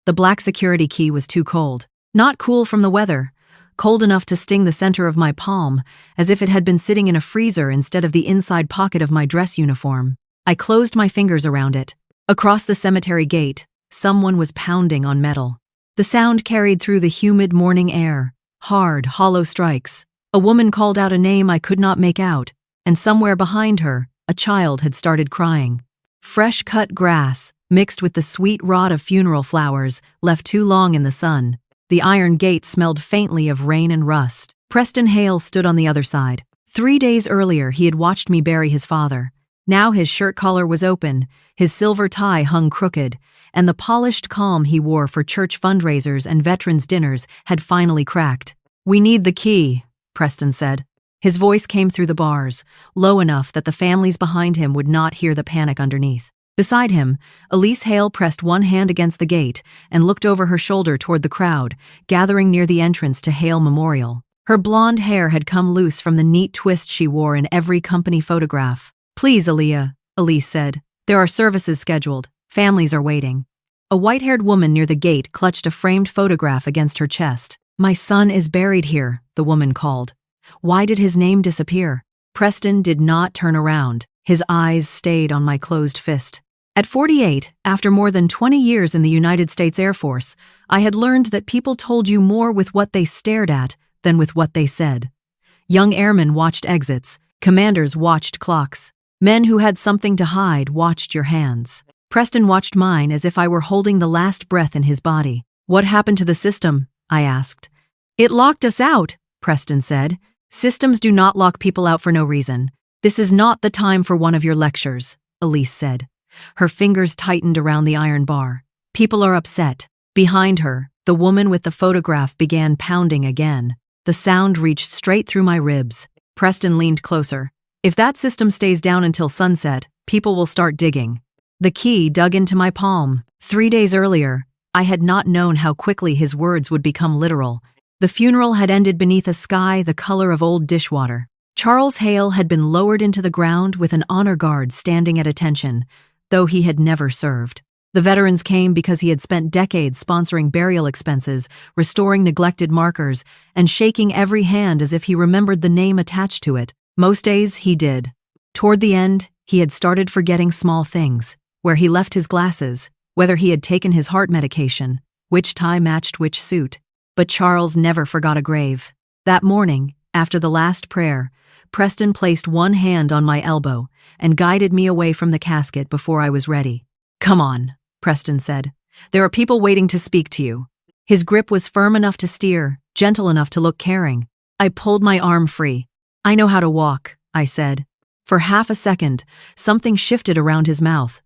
The black security key was too cold. Not cool from the weather, cold enough to sting the center of my palm, as if it had been sitting in a freezer instead of the inside pocket of my dress uniform. I closed my fingers around it. Across the cemetery gate, someone was pounding on metal. The sound carried through the humid morning air, hard, hollow strikes. A woman called out a name I could not make out, and somewhere behind her, a child had started crying. Fresh-cut grass, mixed with the sweet rot of funeral flowers, left too long in the sun. The iron gate smelled faintly of rain and rust. Preston Hale stood on the other side. 3 days earlier, he had watched me bury his father. Now his shirt collar was open, his silver tie hung crooked, and the polished calm he wore for church fundraisers and veterans' dinners had finally cracked. "We need the key," Preston said. His voice came through the bars, low enough that the families behind him would not hear the panic underneath. Beside him, Elise Hale pressed one hand against the gate and looked over her shoulder toward the crowd, gathering near the entrance to Hale Memorial. Her blonde hair had come loose from the neat twist she wore in every company photograph. "Please, Aaliyah," Elise said. "There are services scheduled. Families are waiting." A white-haired woman near the gate clutched a framed photograph against her chest. "My son is buried here," the woman called. "Why did his name disappear?" Preston did not turn around. His eyes stayed on my closed fist. At 48, after more than 20 years in the United States Air Force, I had learned that people told you more with what they stared at than with what they said. Young airmen watched exits. Commanders watched clocks. Men who had something to hide watched your hands. Preston watched mine as if I were holding the last breath in his body. "What happened to the system?" I asked. "It locked us out," Preston said. "Systems do not lock people out for no reason. This is not the time for one of your lectures," Elise said. Her fingers tightened around the iron bar. "People are upset." Behind her, the woman with the photograph began pounding again. The sound reached straight through my ribs. Preston leaned closer. "If that system stays down until sunset, people will start digging." The key dug into my palm. 3 days earlier, I had not known how quickly his words would become literal. The funeral had ended beneath a sky the color of old dishwater. Charles Hale had been lowered into the ground with an honor guard standing at attention, though he had never served. The veterans came because he had spent decades sponsoring burial expenses, restoring neglected markers, and shaking every hand as if he remembered the name attached to it. Most days, he did. Toward the end, he had started forgetting small things, where he left his glasses, whether he had taken his heart medication, which tie matched which suit. But Charles never forgot a grave. That morning, after the last prayer, Preston placed one hand on my elbow and guided me away from the casket before I was ready. "Come on," Preston said. "There are people waiting to speak to you." His grip was firm enough to steer, gentle enough to look caring. I pulled my arm free. "I know how to walk," I said. For half a second, something shifted around his mouth.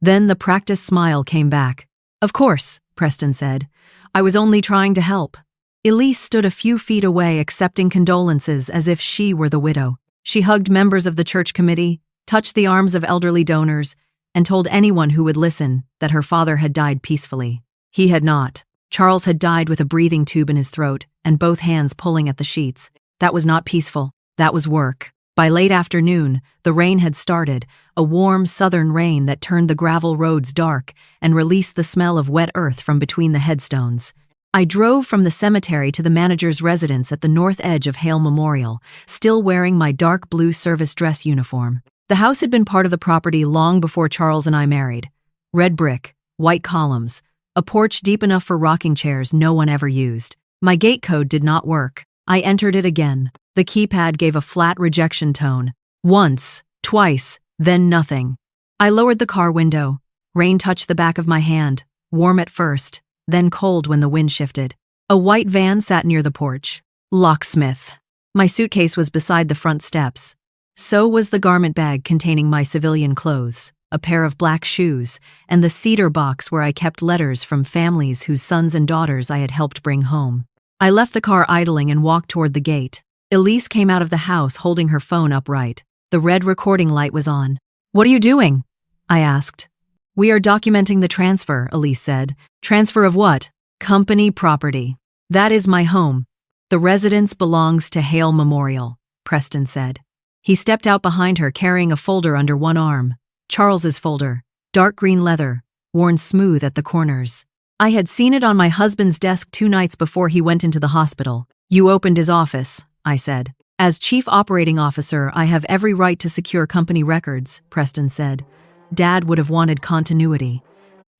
Then the practiced smile came back. "Of course," Preston said. "I was only trying to help." Elise stood a few feet away accepting condolences as if she were the widow. She hugged members of the church committee, touched the arms of elderly donors, and told anyone who would listen that her father had died peacefully. He had not. Charles had died with a breathing tube in his throat and both hands pulling at the sheets. That was not peaceful. That was work. By late afternoon, the rain had started, a warm southern rain that turned the gravel roads dark and released the smell of wet earth from between the headstones. I drove from the cemetery to the manager's residence at the north edge of Hale Memorial, still wearing my dark blue service dress uniform. The house had been part of the property long before Charles and I married. Red brick, white columns, a porch deep enough for rocking chairs no one ever used. My gate code did not work. I entered it again. The keypad gave a flat rejection tone. Once, twice, then nothing. I lowered the car window. Rain touched the back of my hand, warm at first, then cold when the wind shifted. A white van sat near the porch. Locksmith. My suitcase was beside the front steps. So was the garment bag containing my civilian clothes, a pair of black shoes, and the cedar box where I kept letters from families whose sons and daughters I had helped bring home. I left the car idling and walked toward the gate. Elise came out of the house holding her phone upright. The red recording light was on. "What are you doing?" I asked. "We are documenting the transfer," Elise said. "Transfer of what?" "Company property. That is my home. The residence belongs to Hale Memorial," Preston said. He stepped out behind her carrying a folder under one arm. Charles's folder, dark green leather, worn smooth at the corners. I had seen it on my husband's desk 2 nights before he went into the hospital. You opened his office, I said. As chief operating officer, I have every right to secure company records, Preston said. Dad would have wanted continuity.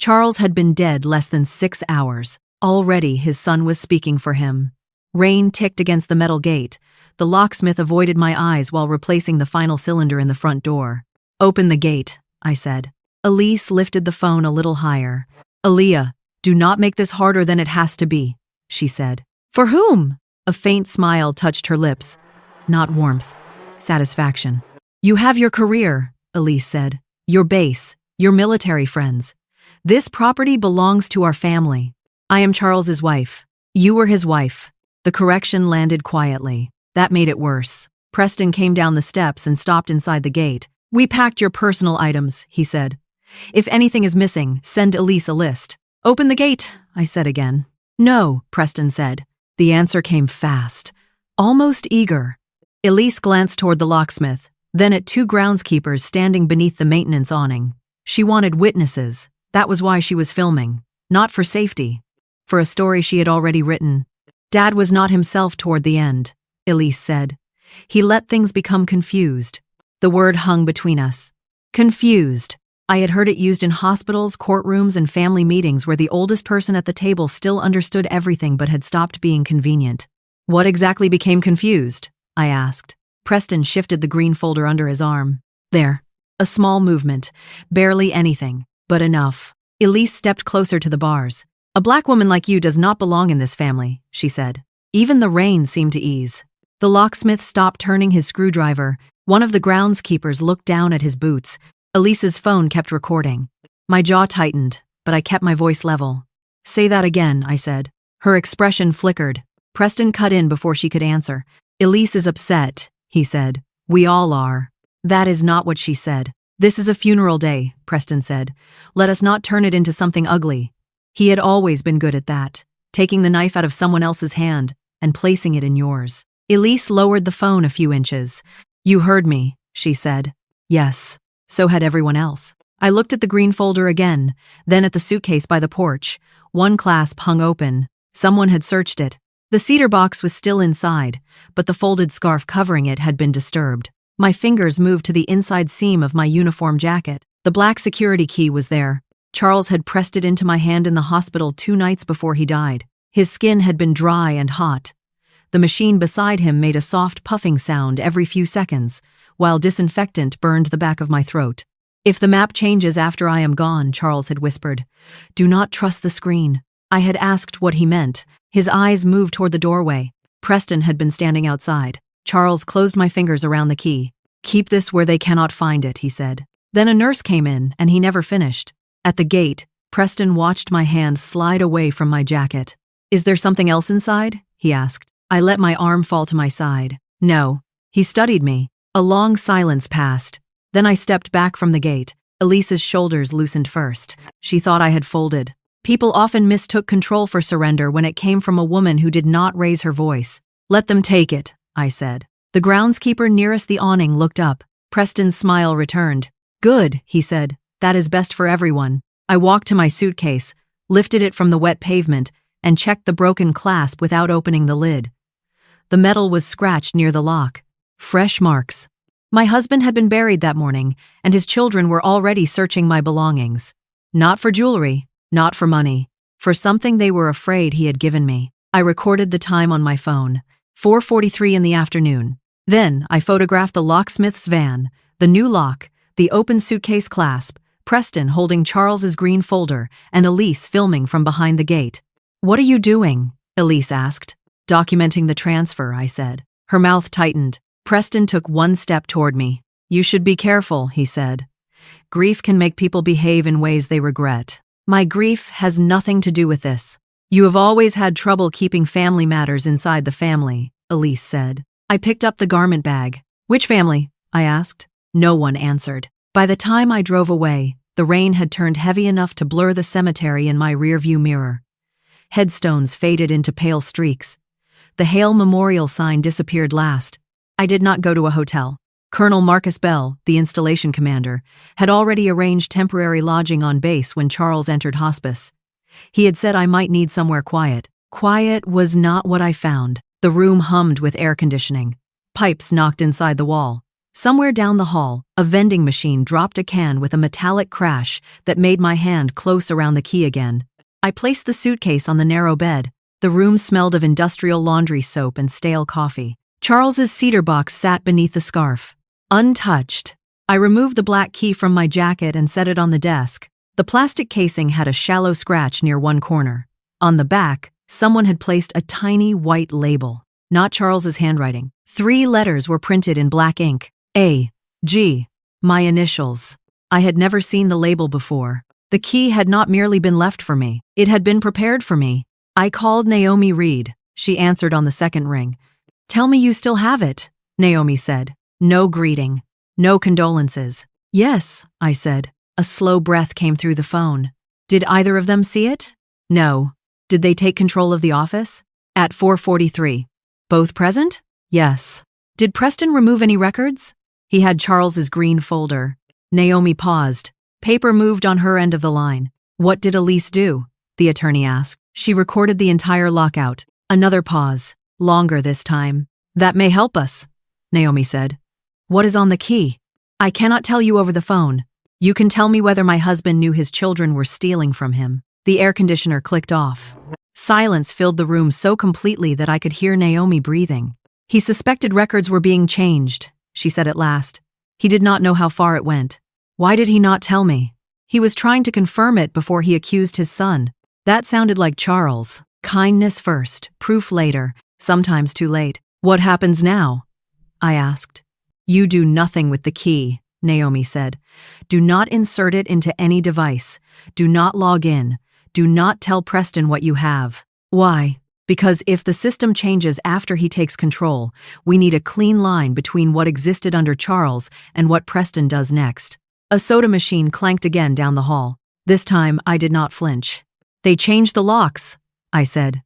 Charles had been dead less than 6 hours. Already his son was speaking for him. Rain ticked against the metal gate. The locksmith avoided my eyes while replacing the final cylinder in the front door. Open the gate, I said. Elise lifted the phone a little higher. Aaliyah, do not make this harder than it has to be, she said. For whom? A faint smile touched her lips. Not warmth. Satisfaction. You have your career, Elise said. Your base. Your military friends. This property belongs to our family. I am Charles's wife. You were his wife. The correction landed quietly. That made it worse. Preston came down the steps and stopped inside the gate. We packed your personal items, he said. If anything is missing, send Elise a list. Open the gate, I said again. No, Preston said. The answer came fast, almost eager. Elise glanced toward the locksmith, then at 2 groundskeepers standing beneath the maintenance awning. She wanted witnesses. That was why she was filming. Not for safety. For a story she had already written. Dad was not himself toward the end, Elise said. He let things become confused. The word hung between us. Confused. I had heard it used in hospitals, courtrooms, and family meetings where the oldest person at the table still understood everything but had stopped being convenient. What exactly became confused? I asked. Preston shifted the green folder under his arm. There. A small movement. Barely anything, but enough. Elise stepped closer to the bars. A black woman like you does not belong in this family, she said. Even the rain seemed to ease. The locksmith stopped turning his screwdriver. One of the groundskeepers looked down at his boots. Elise's phone kept recording. My jaw tightened, but I kept my voice level. Say that again, I said. Her expression flickered. Preston cut in before she could answer. Elise is upset, he said. We all are. That is not what she said. This is a funeral day, Preston said. Let us not turn it into something ugly. He had always been good at that, taking the knife out of someone else's hand and placing it in yours. Elise lowered the phone a few inches. You heard me, she said. Yes. So had everyone else. I looked at the green folder again, then at the suitcase by the porch. One clasp hung open. Someone had searched it. The cedar box was still inside, but the folded scarf covering it had been disturbed. My fingers moved to the inside seam of my uniform jacket. The black security key was there. Charles had pressed it into my hand in the hospital 2 nights before he died. His skin had been dry and hot. The machine beside him made a soft puffing sound every few seconds, while disinfectant burned the back of my throat. If the map changes after I am gone, Charles had whispered. Do not trust the screen. I had asked what he meant. His eyes moved toward the doorway. Preston had been standing outside. Charles closed my fingers around the key. Keep this where they cannot find it, he said. Then a nurse came in, and he never finished. At the gate, Preston watched my hand slide away from my jacket. Is there something else inside? He asked. I let my arm fall to my side. No. He studied me. A long silence passed. Then I stepped back from the gate. Elise's shoulders loosened first. She thought I had folded. People often mistook control for surrender when it came from a woman who did not raise her voice. Let them take it, I said. The groundskeeper nearest the awning looked up. Preston's smile returned. Good, he said. That is best for everyone. I walked to my suitcase, lifted it from the wet pavement, and checked the broken clasp without opening the lid. The metal was scratched near the lock. Fresh marks. My husband had been buried that morning, and his children were already searching my belongings. Not for jewelry, not for money, for something they were afraid he had given me. I recorded the time on my phone, 4:43 in the afternoon. Then I photographed the locksmith's van, the new lock, the open suitcase clasp, Preston holding Charles's green folder, and Elise filming from behind the gate. What are you doing? Elise asked. Documenting the transfer, I said. Her mouth tightened. Preston took 1 step toward me. You should be careful, he said. Grief can make people behave in ways they regret. My grief has nothing to do with this. You have always had trouble keeping family matters inside the family, Elise said. I picked up the garment bag. Which family? I asked. No one answered. By the time I drove away, the rain had turned heavy enough to blur the cemetery in my rearview mirror. Headstones faded into pale streaks. The Hale Memorial sign disappeared last. I did not go to a hotel. Colonel Marcus Bell, the installation commander, had already arranged temporary lodging on base when Charles entered hospice. He had said I might need somewhere quiet. Quiet was not what I found. The room hummed with air conditioning. Pipes knocked inside the wall. Somewhere down the hall, a vending machine dropped a can with a metallic crash that made my hand close around the key again. I placed the suitcase on the narrow bed. The room smelled of industrial laundry soap and stale coffee. Charles's cedar box sat beneath the scarf, untouched. I removed the black key from my jacket and set it on the desk. The plastic casing had a shallow scratch near one corner. On the back, someone had placed a tiny white label. Not Charles's handwriting. 3 letters were printed in black ink. A. G. My initials. I had never seen the label before. The key had not merely been left for me. It had been prepared for me. I called Naomi Reed. She answered on the second ring. "Tell me you still have it," Naomi said. No greeting. No condolences. "Yes," I said. A slow breath came through the phone. "Did either of them see it?" "No." "Did they take control of the office?" "At 4:43. "Both present?" "Yes." "Did Preston remove any records?" "He had Charles's green folder." Naomi paused. Paper moved on her end of the line. "What did Elise do?" the attorney asked. "She recorded the entire lockout." Another pause. Longer this time. "That may help us," Naomi said. "What is on the key?" "I cannot tell you over the phone. You can tell me whether my husband knew his children were stealing from him." The air conditioner clicked off. Silence filled the room so completely that I could hear Naomi breathing. "He suspected records were being changed," she said at last. "He did not know how far it went. Why did he not tell me? He was trying to confirm it before he accused his son." That sounded like Charles. Kindness first, proof later, sometimes too late. "What happens now?" I asked. "You do nothing with the key," Naomi said. "Do not insert it into any device. Do not log in. Do not tell Preston what you have." "Why?" "Because if the system changes after he takes control, we need a clean line between what existed under Charles and what Preston does next." A soda machine clanked again down the hall. This time, I did not flinch. "They changed the locks," I said.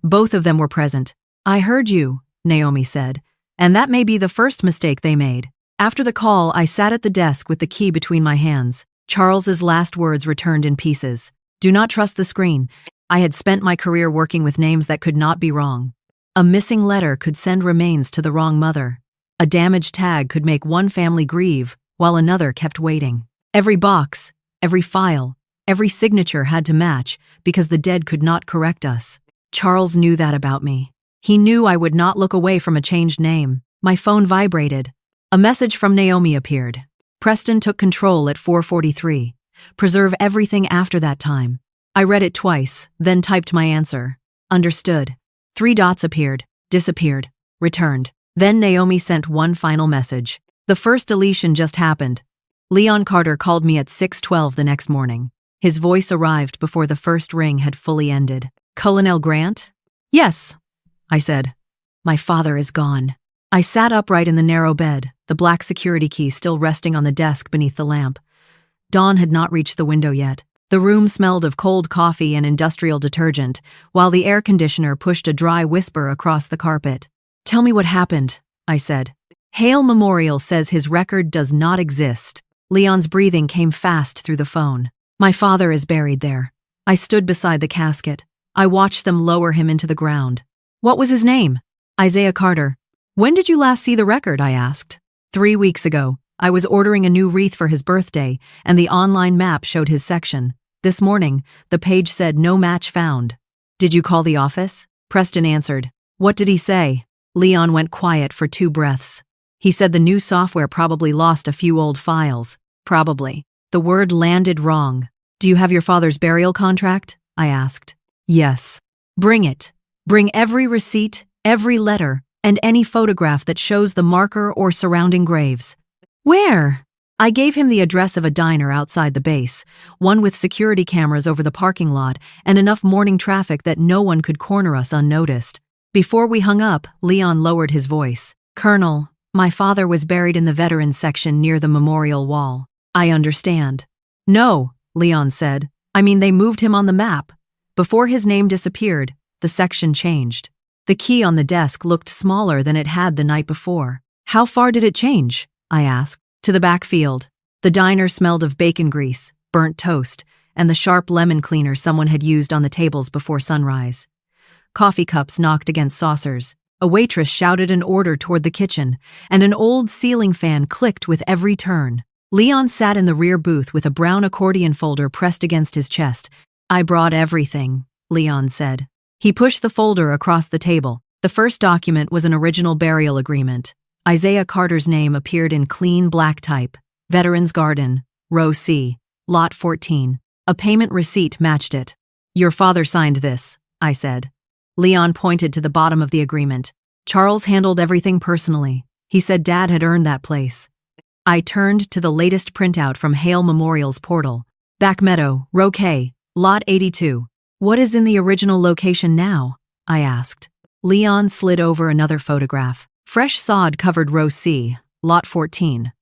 "Both of them were present." "I heard you," Naomi said, "and that may be the first mistake they made." After the call, I sat at the desk with the key between my hands. Charles's last words returned in pieces. "Do not trust the screen." I had spent my career working with names that could not be wrong. A missing letter could send remains to the wrong mother. A damaged tag could make one family grieve while another kept waiting. Every box, every file, every signature had to match because the dead could not correct us. Charles knew that about me. He knew I would not look away from a changed name. My phone vibrated. A message from Naomi appeared. "Preston took control at 4:43. Preserve everything after that time." I read it twice, then typed my answer. "Understood." 3 dots appeared, disappeared, returned. Then Naomi sent one final message. "The first deletion just happened. Leon Carter called me at 6:12 the next morning." His voice arrived before the first ring had fully ended. "Colonel Grant?" "Yes," I said. "My father is gone." I sat upright in the narrow bed, the black security key still resting on the desk beneath the lamp. Dawn had not reached the window yet. The room smelled of cold coffee and industrial detergent, while the air conditioner pushed a dry whisper across the carpet. "Tell me what happened," I said. "Hale Memorial says his record does not exist." Leon's breathing came fast through the phone. "My father is buried there." I stood beside the casket. I watched them lower him into the ground. "What was his name?" "Isaiah Carter." "When did you last see the record?" I asked. 3 weeks ago. I was ordering a new wreath for his birthday, and the online map showed his section. This morning, the page said no match found. "Did you call the office?" Preston answered. "What did he say?" Leon went quiet for 2 breaths. "He said the new software probably lost a few old files." "Probably." The word landed wrong. "Do you have your father's burial contract?" I asked. "Yes." "Bring it. Bring every receipt, every letter, and any photograph that shows the marker or surrounding graves." "Where?" I gave him the address of a diner outside the base, one with security cameras over the parking lot and enough morning traffic that no one could corner us unnoticed. Before we hung up, Leon lowered his voice. "Colonel, my father was buried in the veterans section near the memorial wall." "I understand." "No," Leon said. "I mean, they moved him on the map. Before his name disappeared, the section changed." The key on the desk looked smaller than it had the night before. "How far did it change?" I asked. "To the backfield." The diner smelled of bacon grease, burnt toast, and the sharp lemon cleaner someone had used on the tables before sunrise. Coffee cups knocked against saucers. A waitress shouted an order toward the kitchen, and an old ceiling fan clicked with every turn. Leon sat in the rear booth with a brown accordion folder pressed against his chest. "I brought everything," Leon said. He pushed the folder across the table. The first document was an original burial agreement. Isaiah Carter's name appeared in clean black type. Veterans Garden, Row C, Lot 14. A payment receipt matched it. "Your father signed this," I said. Leon pointed to the bottom of the agreement. "Charles handled everything personally. He said Dad had earned that place." I turned to the latest printout from Hale Memorial's portal. "Back Meadow, Row K, Lot 82. What is in the original location now?" I asked. Leon slid over another photograph. Fresh sod covered Row C, Lot 14.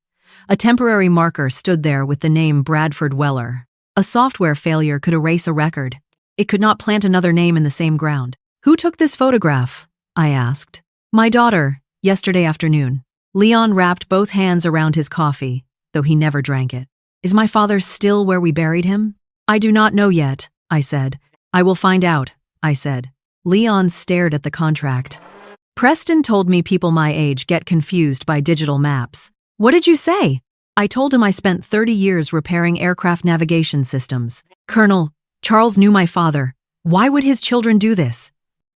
A temporary marker stood there with the name Bradford Weller. A software failure could erase a record. It could not plant another name in the same ground. "Who took this photograph?" I asked. "My daughter, yesterday afternoon." Leon wrapped both hands around his coffee, though he never drank it. "Is my father still where we buried him?" "I do not know yet," I said. "I will find out," I said. Leon stared at the contract. "Preston told me people my age get confused by digital maps." "What did you say?" I told him I spent 30 years repairing aircraft navigation systems. "Colonel, Charles knew my father. Why would his children do this?"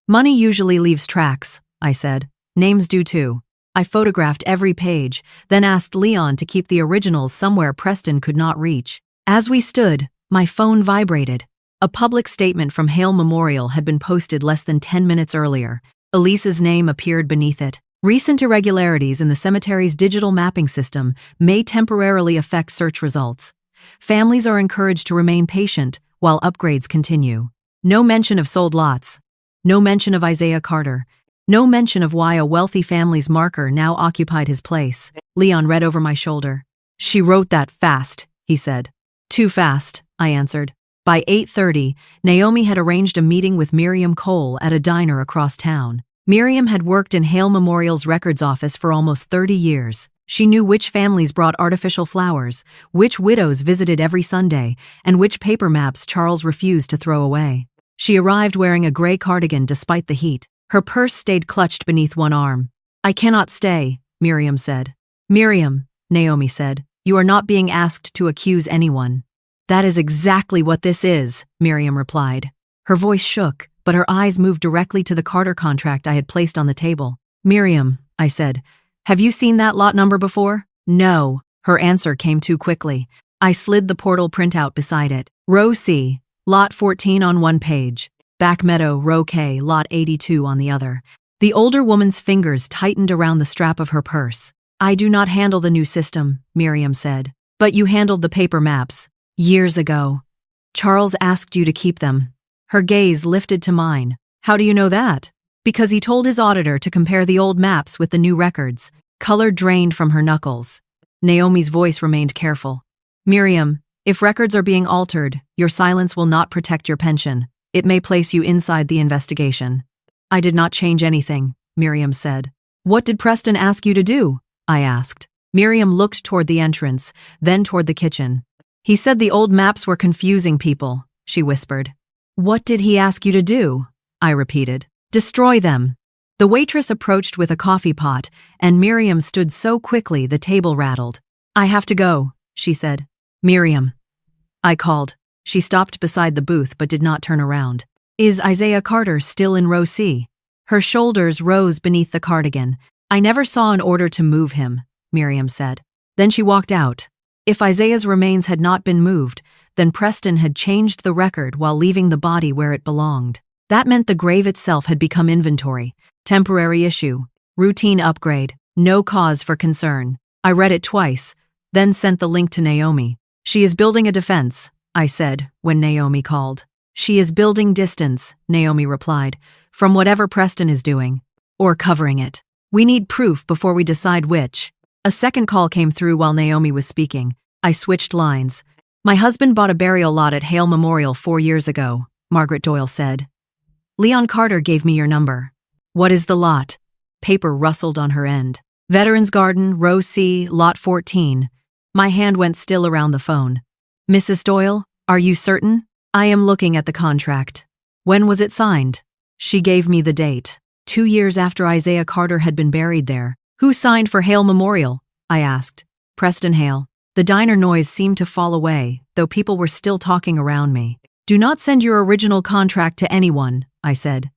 "Money usually leaves tracks," I said. "Names do too." I photographed every page, then asked Leon to keep the originals somewhere Preston could not reach. As we stood, my phone vibrated. A public statement from Hale Memorial had been posted less than 10 minutes earlier. Elise's name appeared beneath it. "Recent irregularities in the cemetery's digital mapping system may temporarily affect search results. Families are encouraged to remain patient while upgrades continue." No mention of sold lots. No mention of Isaiah Carter. No mention of why a wealthy family's marker now occupied his place. Leon read over my shoulder. "She wrote that fast," he said. "Too fast," I answered. By 8:30, Naomi had arranged a meeting with Miriam Cole at a diner across town. Miriam had worked in Hale Memorial's records office for almost 30 years. She knew which families brought artificial flowers, which widows visited every Sunday, and which paper maps Charles refused to throw away. She arrived wearing a gray cardigan despite the heat. Her purse stayed clutched beneath one arm. "I cannot stay," Miriam said. "Miriam," Naomi said, "you are not being asked to accuse anyone." "That is exactly what this is," Miriam replied. Her voice shook, but her eyes moved directly to the Carter contract I had placed on the table. "Miriam," I said, "have you seen that lot number before?" "No." Her answer came too quickly. I slid the portal printout beside it. "Row C, Lot 14 on one page. Back Meadow, Row K, Lot 82 on the other." The older woman's fingers tightened around the strap of her purse. "I do not handle the new system," Miriam said. "But you handled the paper maps. Years ago. Charles asked you to keep them." Her gaze lifted to mine. "How do you know that?" "Because he told his auditor to compare the old maps with the new records." Color drained from her knuckles. Naomi's voice remained careful. "Miriam, if records are being altered, your silence will not protect your pension. It may place you inside the investigation." "I did not change anything," Miriam said. "What did Preston ask you to do?" I asked. Miriam looked toward the entrance, then toward the kitchen. "He said the old maps were confusing people," she whispered. "What did he ask you to do?" I repeated. "Destroy them." The waitress approached with a coffee pot, and Miriam stood so quickly the table rattled. "I have to go," she said. "Miriam," I called. She stopped beside the booth but did not turn around. "Is Isaiah Carter still in Row C?" Her shoulders rose beneath the cardigan. "I never saw an order to move him," Miriam said. Then she walked out. If Isaiah's remains had not been moved, then Preston had changed the record while leaving the body where it belonged. That meant the grave itself had become inventory. Temporary issue. Routine upgrade. No cause for concern. I read it twice, then sent the link to Naomi. "She is building a defense," I said when Naomi called. "She is building distance," Naomi replied, "from whatever Preston is doing. Or covering it. We need proof before we decide which." A second call came through while Naomi was speaking. I switched lines. "My husband bought a burial lot at Hale Memorial 4 years ago," Margaret Doyle said. "Leon Carter gave me your number." "What is the lot?" Paper rustled on her end. "Veterans Garden, Row C, Lot 14. My hand went still around the phone. "Mrs. Doyle?" Are you certain? I am looking at the contract. When was it signed? She gave me the date. 2 years after Isaiah Carter had been buried there. Who signed for Hale Memorial? I asked. Preston Hale. The diner noise seemed to fall away, though people were still talking around me. Do not send your original contract to anyone, I said.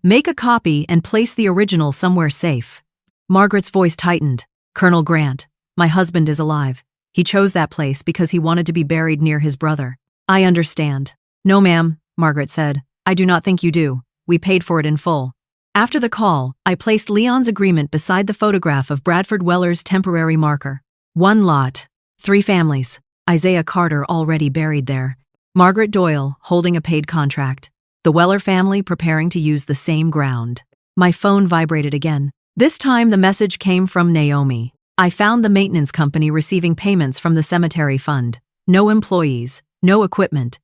Make a copy and place the original somewhere safe. Margaret's voice tightened. Colonel Grant, my husband is alive. He chose that place because he wanted to be buried near his brother. I understand. No, ma'am, Margaret said. I do not think you do. We paid for it in full. After the call, I placed Leon's agreement beside the photograph of Bradford Weller's temporary marker. 1 lot. 3 families. Isaiah Carter already buried there. Margaret Doyle holding a paid contract. The Weller family preparing to use the same ground. My phone vibrated again. This time the message came from Naomi. I found the maintenance company receiving payments from the cemetery fund. No employees, no equipment.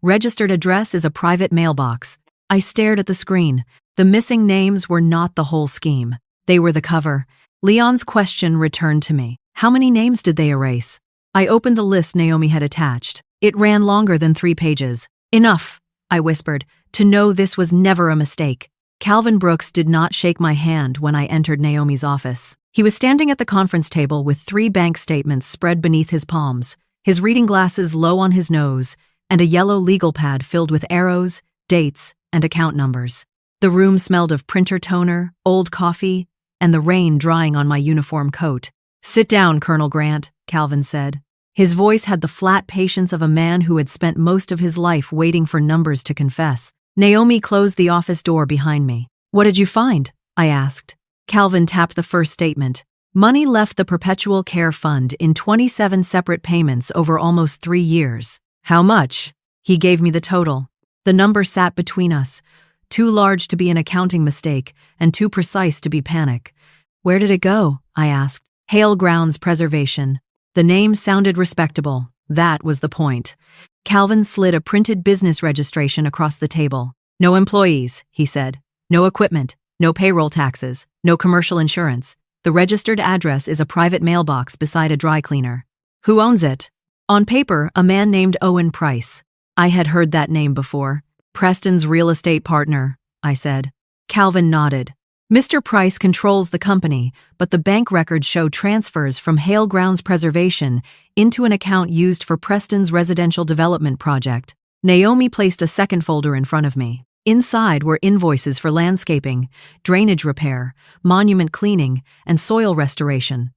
Registered address is a private mailbox. I stared at the screen. The missing names were not the whole scheme. They were the cover. Leon's question returned to me. How many names did they erase? I opened the list Naomi had attached. It ran longer than 3 pages. Enough, I whispered, to know this was never a mistake. Calvin Brooks did not shake my hand when I entered Naomi's office. He was standing at the conference table with 3 bank statements spread beneath his palms, his reading glasses low on his nose, and a yellow legal pad filled with arrows, dates, and account numbers. The room smelled of printer toner, old coffee, and the rain drying on my uniform coat. Sit down, Colonel Grant, Calvin said. His voice had the flat patience of a man who had spent most of his life waiting for numbers to confess. Naomi closed the office door behind me. What did you find? I asked. Calvin tapped the first statement. Money left the Perpetual Care Fund in 27 separate payments over almost 3 years. How much? He gave me the total. The number sat between us, too large to be an accounting mistake and too precise to be panic. Where did it go? I asked. Hale Grounds Preservation. The name sounded respectable. That was the point. Calvin slid a printed business registration across the table. No employees, he said. No equipment. No payroll taxes. No commercial insurance. The registered address is a private mailbox beside a dry cleaner. Who owns it? On paper, a man named Owen Price. I had heard that name before. Preston's real estate partner, I said. Calvin nodded. Mr. Price controls the company, but the bank records show transfers from Hale Grounds Preservation into an account used for Preston's residential development project. Naomi placed a second folder in front of me. Inside were invoices for landscaping, drainage repair, monument cleaning, and soil restoration.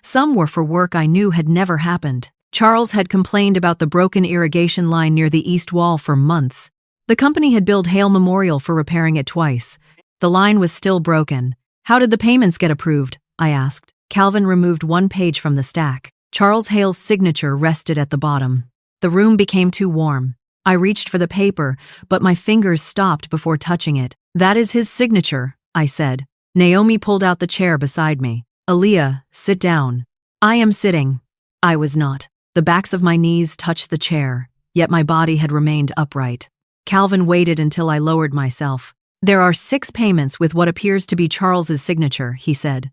Some were for work I knew had never happened. Charles had complained about the broken irrigation line near the east wall for months. The company had billed Hale Memorial for repairing it twice. The line was still broken. How did the payments get approved? I asked. Calvin removed 1 page from the stack. Charles Hale's signature rested at the bottom. The room became too warm. I reached for the paper, but my fingers stopped before touching it. That is his signature, I said. Naomi pulled out the chair beside me. Aaliyah, sit down. I am sitting. I was not. The backs of my knees touched the chair, yet my body had remained upright. Calvin waited until I lowered myself. There are 6 payments with what appears to be Charles's signature, he said.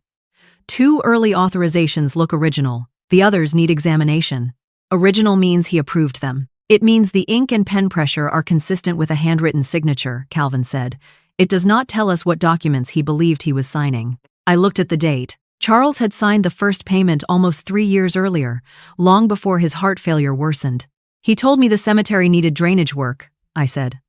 2 early authorizations look original. The others need examination. Original means he approved them. It means the ink and pen pressure are consistent with a handwritten signature, Calvin said. It does not tell us what documents he believed he was signing. I looked at the date. Charles had signed the first payment almost 3 years earlier, long before his heart failure worsened. He told me the cemetery needed drainage work, I said.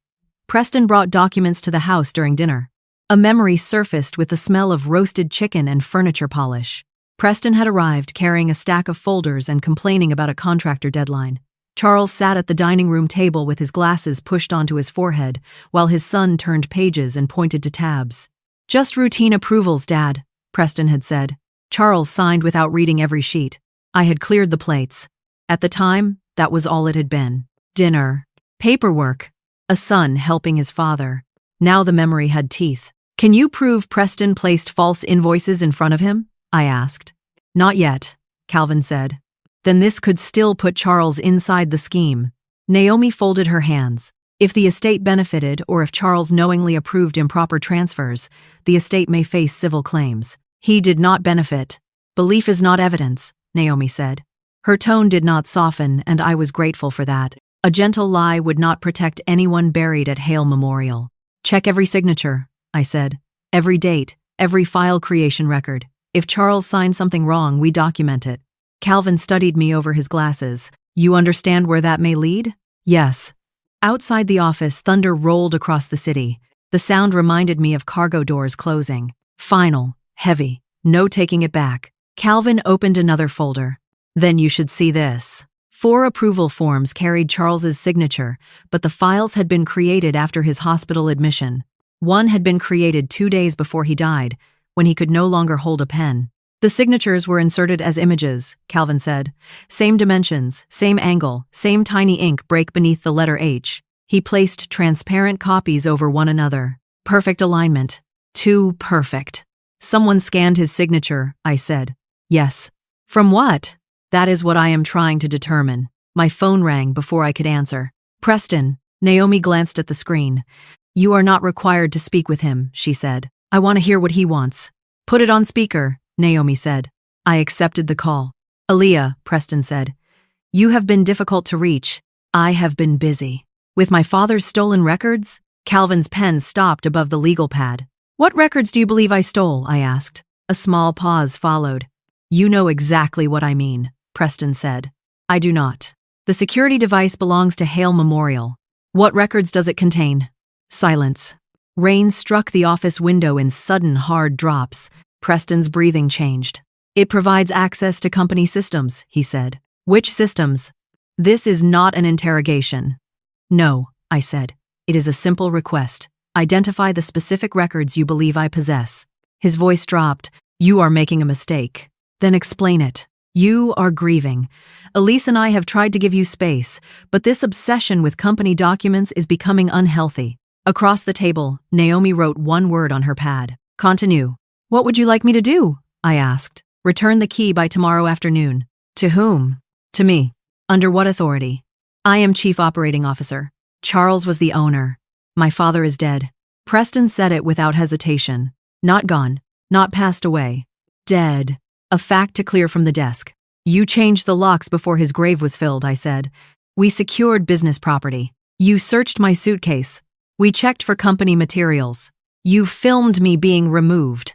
Preston brought documents to the house during dinner. A memory surfaced with the smell of roasted chicken and furniture polish. Preston had arrived carrying a stack of folders and complaining about a contractor deadline. Charles sat at the dining room table with his glasses pushed onto his forehead, while his son turned pages and pointed to tabs. Just routine approvals, Dad, Preston had said. Charles signed without reading every sheet. I had cleared the plates. At the time, that was all it had been. Dinner. Paperwork. A son helping his father. Now the memory had teeth. Can you prove Preston placed false invoices in front of him? I asked. Not yet, Calvin said. Then this could still put Charles inside the scheme. Naomi folded her hands. If the estate benefited or if Charles knowingly approved improper transfers, the estate may face civil claims. He did not benefit. Belief is not evidence, Naomi said. Her tone did not soften, and I was grateful for that. A gentle lie would not protect anyone buried at Hale Memorial. Check every signature, I said. Every date, every file creation record. If Charles signed something wrong, we document it. Calvin studied me over his glasses. You understand where that may lead? Yes. Outside the office, thunder rolled across the city. The sound reminded me of cargo doors closing. Final, heavy, no taking it back. Calvin opened another folder. Then you should see this. 4 approval forms carried Charles's signature, but the files had been created after his hospital admission. One had been created 2 days before he died, when he could no longer hold a pen. The signatures were inserted as images, Calvin said. Same dimensions, same angle, same tiny ink break beneath the letter H. He placed transparent copies over one another. Perfect alignment. Too perfect. Someone scanned his signature, I said. Yes. From what? That is what I am trying to determine. My phone rang before I could answer. Preston. Naomi glanced at the screen. You are not required to speak with him, she said. I want to hear what he wants. Put it on speaker, Naomi said. I accepted the call. Aaliyah, Preston said. You have been difficult to reach. I have been busy. With my father's stolen records? Calvin's pen stopped above the legal pad. What records do you believe I stole? I asked. A small pause followed. You know exactly what I mean, Preston said. I do not. The security device belongs to Hale Memorial. What records does it contain? Silence. Rain struck the office window in sudden, hard drops. Preston's breathing changed. It provides access to company systems, he said. Which systems? This is not an interrogation. No, I said. It is a simple request. Identify the specific records you believe I possess. His voice dropped. You are making a mistake. Then explain it. You are grieving. Elise and I have tried to give you space, but this obsession with company documents is becoming unhealthy. Across the table, Naomi wrote one word on her pad. Continue. What would you like me to do? I asked. Return the key by tomorrow afternoon. To whom? To me. Under what authority? I am Chief Operating Officer. Charles was the owner. My father is dead. Preston said it without hesitation. Not gone. Not passed away. Dead. A fact to clear from the desk. You changed the locks before his grave was filled, I said. We secured business property. You searched my suitcase. We checked for company materials. You filmed me being removed.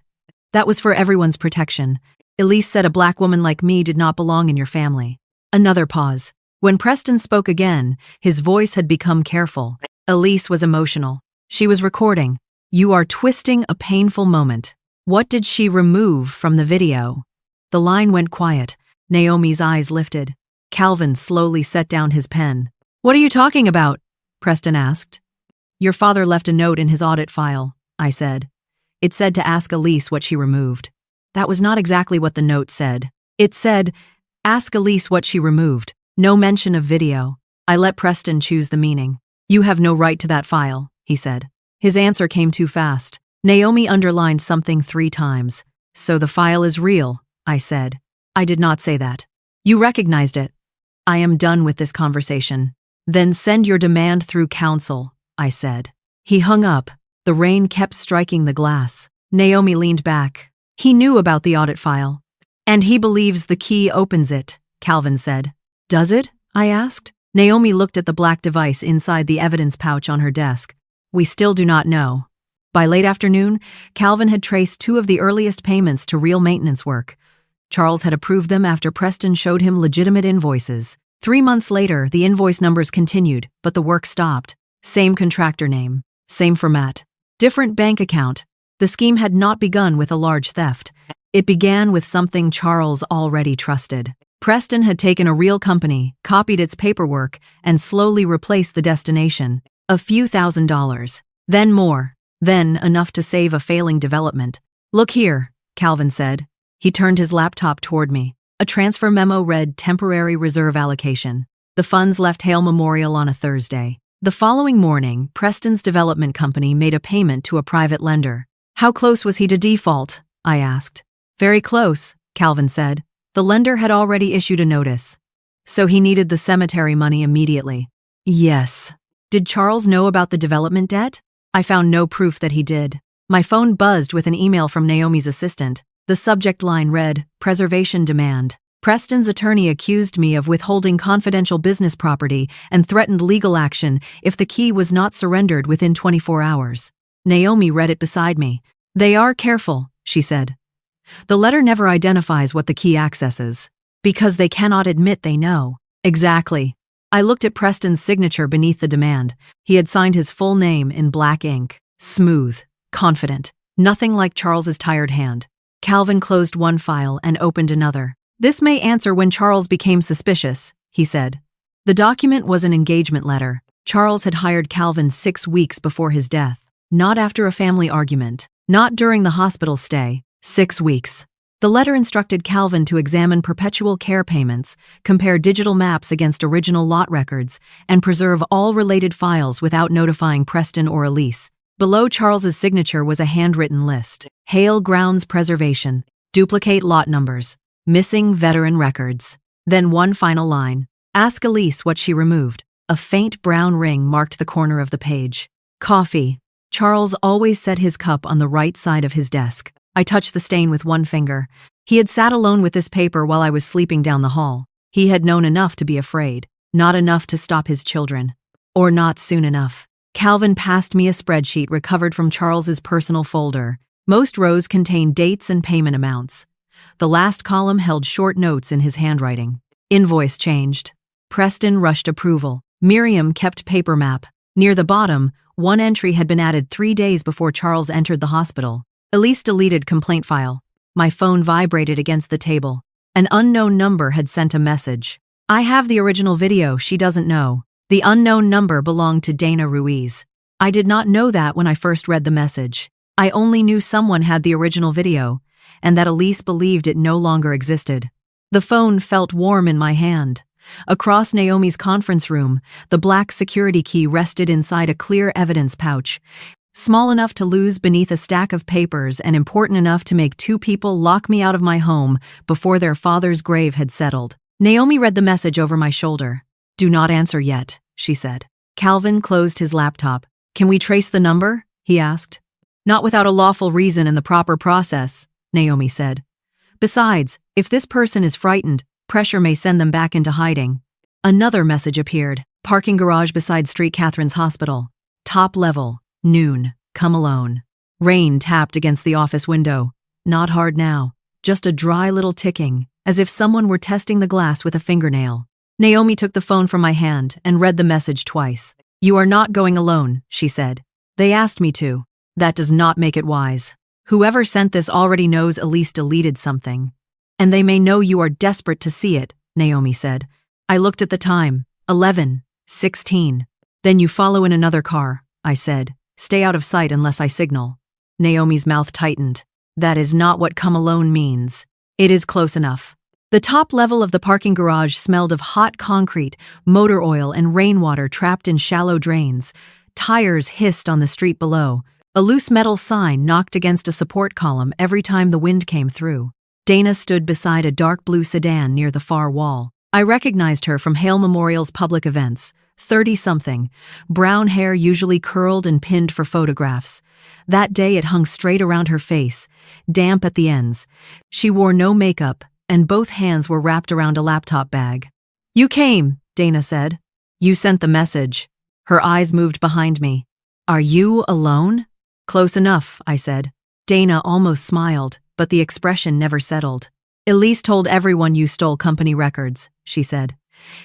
That was for everyone's protection. Elise said a black woman like me did not belong in your family. Another pause. When Preston spoke again, his voice had become careful. Elise was emotional. She was recording. You are twisting a painful moment. What did she remove from the video? The line went quiet. Naomi's eyes lifted. Calvin slowly set down his pen. What are you talking about? Preston asked. Your father left a note in his audit file, I said. It said to ask Elise what she removed. That was not exactly what the note said. It said, ask Elise what she removed. No mention of video. I let Preston choose the meaning. You have no right to that file, he said. His answer came too fast. Naomi underlined something 3 times. So the file is real, I said. I did not say that. You recognized it. I am done with this conversation. Then send your demand through counsel, I said. He hung up. The rain kept striking the glass. Naomi leaned back. He knew about the audit file. And he believes the key opens it, Calvin said. Does it? I asked. Naomi looked at the black device inside the evidence pouch on her desk. We still do not know. By late afternoon, Calvin had traced 2 of the earliest payments to real maintenance work. Charles had approved them after Preston showed him legitimate invoices. 3 months later, the invoice numbers continued, but the work stopped. Same contractor name. Same format. Different bank account. The scheme had not begun with a large theft. It began with something Charles already trusted. Preston had taken a real company, copied its paperwork, and slowly replaced the destination. A few $1,000s. Then more. Then enough to save a failing development. Look here, Calvin said. He turned his laptop toward me. A transfer memo read temporary reserve allocation. The funds left Hale Memorial on a Thursday. The following morning, Preston's development company made a payment to a private lender. How close was he to default? I asked. Very close, Calvin said. The lender had already issued a notice. So he needed the cemetery money immediately. Yes. Did Charles know about the development debt? I found no proof that he did. My phone buzzed with an email from Naomi's assistant. The subject line read, Preservation Demand. Preston's attorney accused me of withholding confidential business property and threatened legal action if the key was not surrendered within 24 hours. Naomi read it beside me. They are careful, she said. The letter never identifies what the key accesses, because they cannot admit they know. Exactly. I looked at Preston's signature beneath the demand. He had signed his full name in black ink. Smooth, confident, nothing like Charles's tired hand. Calvin closed one file and opened another. This may answer when Charles became suspicious, he said. The document was an engagement letter. Charles had hired Calvin 6 weeks before his death. Not after a family argument. Not during the hospital stay. 6 weeks. The letter instructed Calvin to examine perpetual care payments, compare digital maps against original lot records, and preserve all related files without notifying Preston or Elise. Below Charles's signature was a handwritten list. Hale Grounds Preservation. Duplicate lot numbers. Missing veteran records. Then one final line. Ask Elise what she removed. A faint brown ring marked the corner of the page. Coffee. Charles always set his cup on the right side of his desk. I touched the stain with one finger. He had sat alone with this paper while I was sleeping down the hall. He had known enough to be afraid. Not enough to stop his children. Or not soon enough. Calvin passed me a spreadsheet recovered from Charles's personal folder. Most rows contained dates and payment amounts. The last column held short notes in his handwriting. Invoice changed. Preston rushed approval. Miriam kept paper map. Near the bottom, one entry had been added 3 days before Charles entered the hospital. Elise deleted complaint file. My phone vibrated against the table. An unknown number had sent a message. I have the original video, she doesn't know. The unknown number belonged to Dana Ruiz. I did not know that when I first read the message. I only knew someone had the original video, and that Elise believed it no longer existed. The phone felt warm in my hand. Across Naomi's conference room, the black security key rested inside a clear evidence pouch, small enough to lose beneath a stack of papers and important enough to make 2 people lock me out of my home before their father's grave had settled. Naomi read the message over my shoulder. Do not answer yet, she said. Calvin closed his laptop. Can we trace the number? He asked. Not without a lawful reason and the proper process, Naomi said. Besides, if this person is frightened, pressure may send them back into hiding. Another message appeared. Parking garage beside St. Catherine's Hospital. Top level. Noon. Come alone. Rain tapped against the office window. Not hard now. Just a dry little ticking, as if someone were testing the glass with a fingernail. Naomi took the phone from my hand and read the message twice. You are not going alone, she said. They asked me to. That does not make it wise. Whoever sent this already knows Elise deleted something. And they may know you are desperate to see it, Naomi said. I looked at the time. 11:16. Then you follow in another car, I said. Stay out of sight unless I signal. Naomi's mouth tightened. That is not what come alone means. It is close enough. The top level of the parking garage smelled of hot concrete, motor oil, and rainwater trapped in shallow drains. Tires hissed on the street below. A loose metal sign knocked against a support column every time the wind came through. Dana stood beside a dark blue sedan near the far wall. I recognized her from Hale Memorial's public events. 30-something, brown hair usually curled and pinned for photographs. That day it hung straight around her face, damp at the ends. She wore no makeup, and both hands were wrapped around a laptop bag. You came, Dana said. You sent the message. Her eyes moved behind me. Are you alone? Close enough, I said. Dana almost smiled, but the expression never settled. Elise told everyone you stole company records, she said.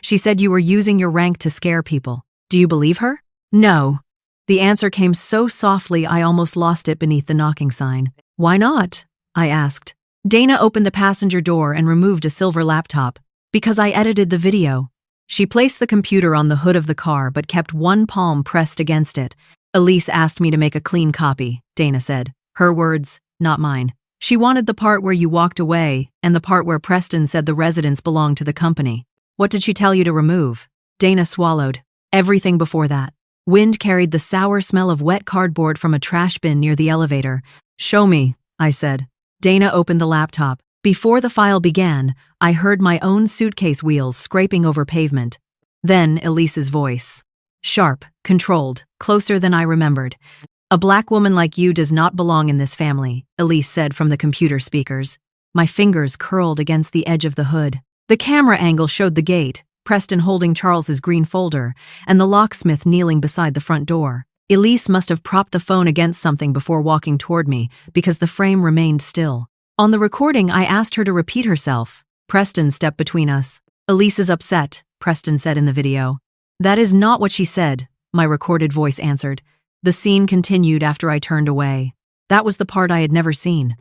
She said you were using your rank to scare people. Do you believe her? No. The answer came so softly I almost lost it beneath the knocking sign. Why not? I asked. Dana opened the passenger door and removed a silver laptop. Because I edited the video. She placed the computer on the hood of the car but kept one palm pressed against it. Elise asked me to make a clean copy, Dana said. Her words, not mine. She wanted the part where you walked away and the part where Preston said the residence belonged to the company. What did she tell you to remove? Dana swallowed. Everything before that. Wind carried the sour smell of wet cardboard from a trash bin near the elevator. Show me, I said. Dana opened the laptop. Before the file began, I heard my own suitcase wheels scraping over pavement. Then Elise's voice. Sharp, controlled, closer than I remembered. A black woman like you does not belong in this family, Elise said from the computer speakers. My fingers curled against the edge of the hood. The camera angle showed the gate, Preston holding Charles's green folder, and the locksmith kneeling beside the front door. Elise must have propped the phone against something before walking toward me, because the frame remained still. On the recording, I asked her to repeat herself. Preston stepped between us. "Elise is upset," Preston said in the video. "That is not what she said," my recorded voice answered. The scene continued after I turned away. That was the part I had never seen.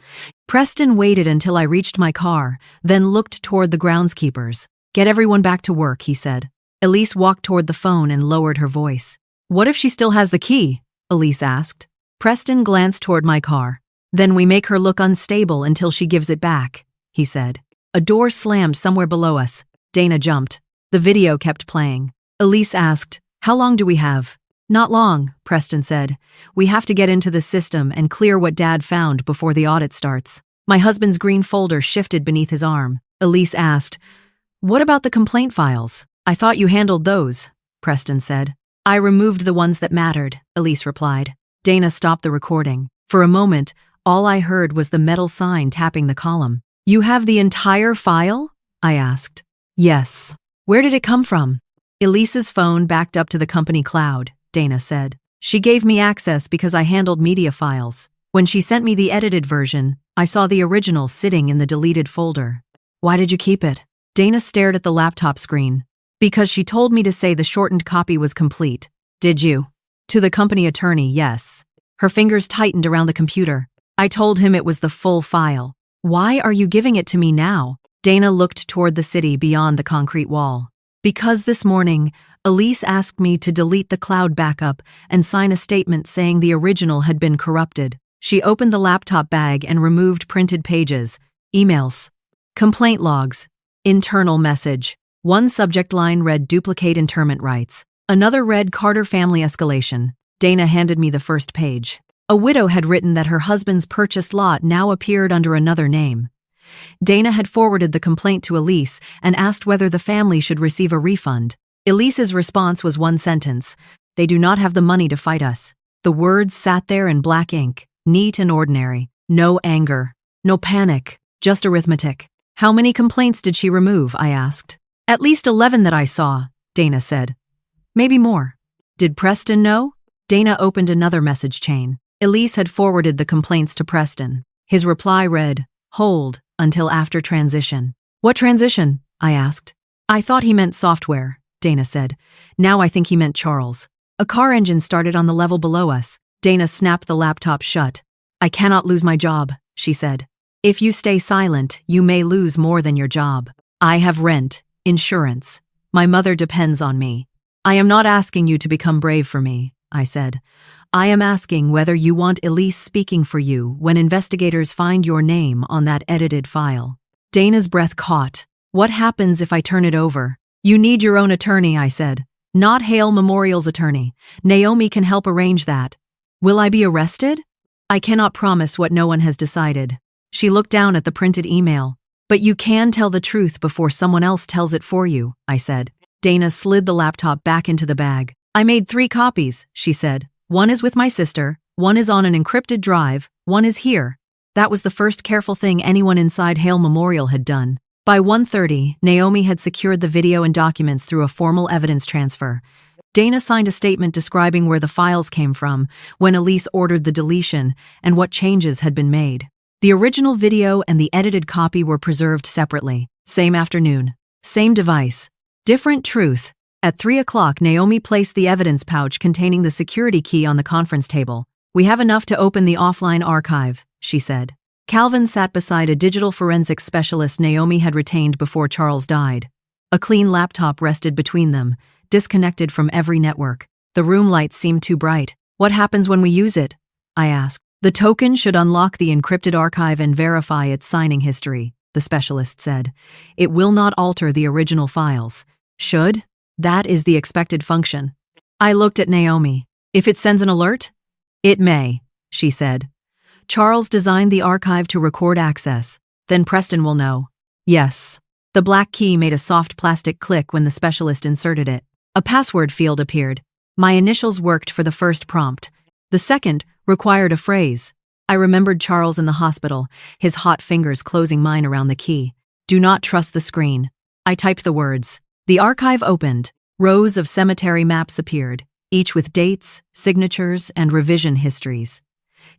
Preston waited until I reached my car, then looked toward the groundskeepers. "Get everyone back to work," he said. Elise walked toward the phone and lowered her voice. "What if she still has the key?" Elise asked. Preston glanced toward my car. "Then we make her look unstable until she gives it back," he said. A door slammed somewhere below us. Dana jumped. The video kept playing. Elise asked, "How long do we have?" "Not long," Preston said. "We have to get into the system and clear what Dad found before the audit starts." My husband's green folder shifted beneath his arm. Elise asked, "What about the complaint files?" "I thought you handled those," Preston said. "I removed the ones that mattered," Elise replied. Dana stopped the recording. For a moment, all I heard was the metal sign tapping the column. "You have the entire file?" I asked. "Yes." "Where did it come from?" "Elise's phone backed up to the company cloud," Dana said. "She gave me access because I handled media files. When she sent me the edited version, I saw the original sitting in the deleted folder." "Why did you keep it?" Dana stared at the laptop screen. "Because she told me to say the shortened copy was complete." "Did you?" "To the company attorney, yes." Her fingers tightened around the computer. "I told him it was the full file." "Why are you giving it to me now?" Dana looked toward the city beyond the concrete wall. "Because this morning, Elise asked me to delete the cloud backup and sign a statement saying the original had been corrupted." She opened the laptop bag and removed printed pages, emails, complaint logs, internal message. One subject line read "Duplicate interment rights." Another read "Carter family escalation." Dana handed me the first page. A widow had written that her husband's purchased lot now appeared under another name. Dana had forwarded the complaint to Elise and asked whether the family should receive a refund. Elise's response was one sentence: "They do not have the money to fight us." The words sat there in black ink, neat and ordinary. No anger, no panic, just arithmetic. "How many complaints did she remove?" I asked. "At least 11 that I saw," Dana said. "Maybe more." "Did Preston know?" Dana opened another message chain. Elise had forwarded the complaints to Preston. His reply read, "Hold until after transition." "What transition?" I asked. "I thought he meant software," Dana said. "Now I think he meant Charles." A car engine started on the level below us. Dana snapped the laptop shut. "I cannot lose my job," she said. "If you stay silent, you may lose more than your job. I have rent, insurance. My mother depends on me." "I am not asking you to become brave for me," I said. "I am asking whether you want Elise speaking for you when investigators find your name on that edited file." Dana's breath caught. "What happens if I turn it over?" "You need your own attorney," I said. "Not Hale Memorial's attorney. Naomi can help arrange that." "Will I be arrested?" "I cannot promise what no one has decided." She looked down at the printed email. "But you can tell the truth before someone else tells it for you," I said. Dana slid the laptop back into the bag. "I made 3 copies," she said. "One is with my sister, one is on an encrypted drive, one is here." That was the first careful thing anyone inside Hale Memorial had done. By 1:30, Naomi had secured the video and documents through a formal evidence transfer. Dana signed a statement describing where the files came from, when Elise ordered the deletion, and what changes had been made. The original video and the edited copy were preserved separately. Same afternoon. Same device. Different truth. At 3 o'clock, Naomi placed the evidence pouch containing the security key on the conference table. "We have enough to open the offline archive," she said. Calvin sat beside a digital forensics specialist Naomi had retained before Charles died. A clean laptop rested between them, disconnected from every network. The room lights seemed too bright. "What happens when we use it?" I asked. "The token should unlock the encrypted archive and verify its signing history," the specialist said. "It will not alter the original files." "Should? That is the expected function." I looked at Naomi. "If it sends an alert?" "It may," she said. "Charles designed the archive to record access. Then Preston will know." "Yes." The black key made a soft plastic click when the specialist inserted it. A password field appeared. My initials worked for the first prompt. The second required a phrase. I remembered Charles in the hospital, his hot fingers closing mine around the key. Do not trust the screen. I typed the words. The archive opened. Rows of cemetery maps appeared, each with dates, signatures, and revision histories.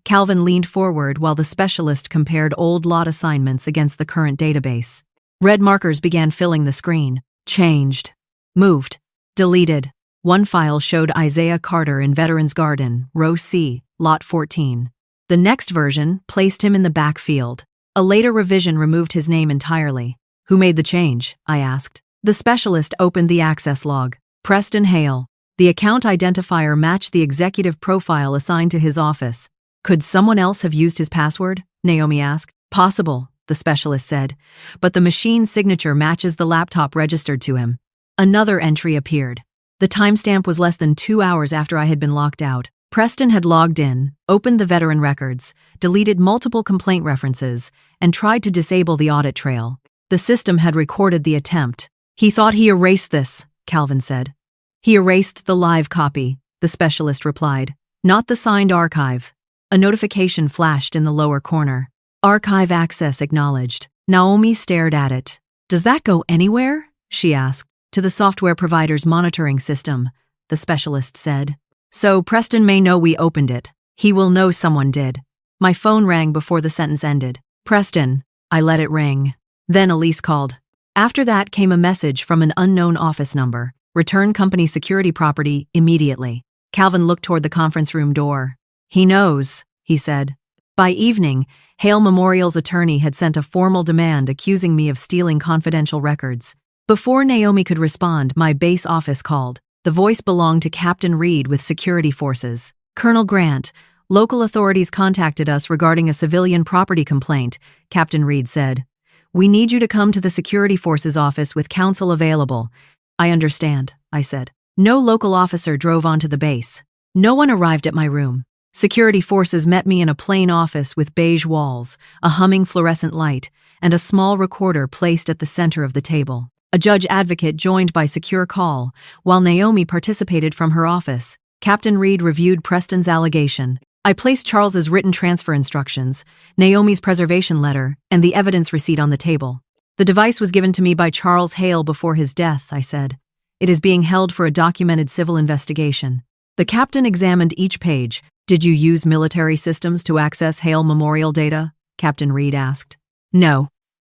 Calvin leaned forward while the specialist compared old lot assignments against the current database. Red markers began filling the screen. Changed. Moved. Deleted. One file showed Isaiah Carter in Veterans Garden, Row C, Lot 14. The next version placed him in the backfield. A later revision removed his name entirely. Who made the change? I asked. The specialist opened the access log. Preston Hale. The account identifier matched the executive profile assigned to his office. Could someone else have used his password? Naomi asked. Possible, the specialist said, but the machine signature matches the laptop registered to him. Another entry appeared. The timestamp was less than 2 hours after I had been locked out. Preston had logged in, opened the veteran records, deleted multiple complaint references, and tried to disable the audit trail. The system had recorded the attempt. He thought he erased this, Calvin said. He erased the live copy, the specialist replied, not the signed archive. A notification flashed in the lower corner. Archive access acknowledged. Naomi stared at it. Does that go anywhere? She asked. To the software provider's monitoring system, the specialist said. So Preston may know we opened it. He will know someone did. My phone rang before the sentence ended. Preston. I let it ring. Then Elise called. After that came a message from an unknown office number. Return company security property immediately. Calvin looked toward the conference room door. He knows, he said. By evening, Hale Memorial's attorney had sent a formal demand accusing me of stealing confidential records. Before Naomi could respond, my base office called. The voice belonged to Captain Reed with security forces. Colonel Grant, local authorities contacted us regarding a civilian property complaint, Captain Reed said. We need you to come to the security forces office with counsel available. I understand, I said. No local officer drove onto the base. No one arrived at my room. Security forces met me in a plain office with beige walls, a humming fluorescent light, and a small recorder placed at the center of the table. A judge advocate joined by secure call, while Naomi participated from her office. Captain Reed reviewed Preston's allegation. I placed Charles's written transfer instructions, Naomi's preservation letter, and the evidence receipt on the table. The device was given to me by Charles Hale before his death, I said. It is being held for a documented civil investigation. The captain examined each page. Did you use military systems to access Hale Memorial data? Captain Reed asked. No.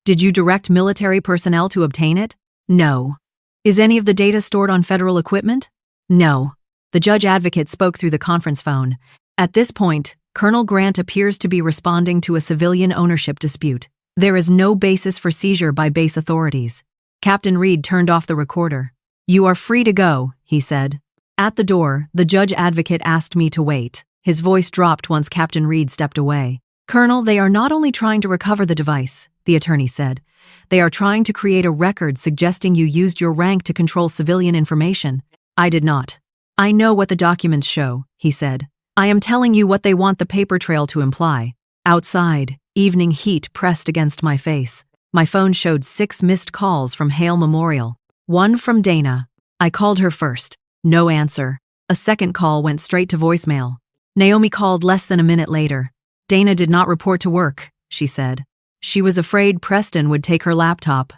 Did you direct military personnel to obtain it? No. Is any of the data stored on federal equipment? No. The judge advocate spoke through the conference phone. At this point, Colonel Grant appears to be responding to a civilian ownership dispute. There is no basis for seizure by base authorities. Captain Reed turned off the recorder. You are free to go, he said. At the door, the judge advocate asked me to wait. His voice dropped once Captain Reed stepped away. Colonel, they are not only trying to recover the device, the attorney said. They are trying to create a record suggesting you used your rank to control civilian information. I did not. I know what the documents show, he said. I am telling you what they want the paper trail to imply. Outside, evening heat pressed against my face. My phone showed 6 missed calls from Hale Memorial. One from Dana. I called her first. No answer. A second call went straight to voicemail. Naomi called less than a minute later. Dana did not report to work, she said. She was afraid Preston would take her laptop.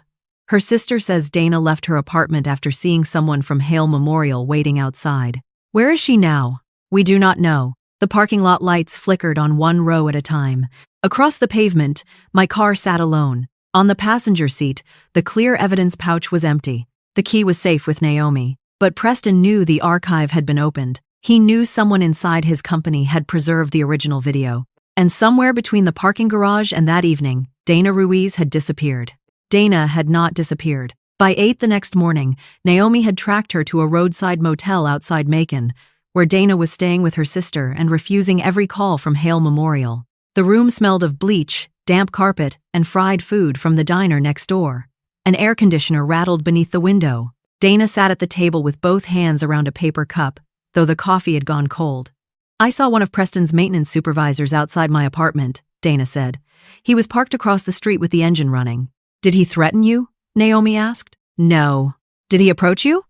Her sister says Dana left her apartment after seeing someone from Hale Memorial waiting outside. Where is she now? We do not know. The parking lot lights flickered on one row at a time. Across the pavement, my car sat alone. On the passenger seat, the clear evidence pouch was empty. The key was safe with Naomi. But Preston knew the archive had been opened. He knew someone inside his company had preserved the original video. And somewhere between the parking garage and that evening, Dana Ruiz had disappeared. Dana had not disappeared. By 8 the next morning, Naomi had tracked her to a roadside motel outside Macon, where Dana was staying with her sister and refusing every call from Hale Memorial. The room smelled of bleach, damp carpet, and fried food from the diner next door. An air conditioner rattled beneath the window. Dana sat at the table with both hands around a paper cup, though the coffee had gone cold. I saw one of Preston's maintenance supervisors outside my apartment, Dana said. He was parked across the street with the engine running. Did he threaten you? Naomi asked. No. Did he approach you?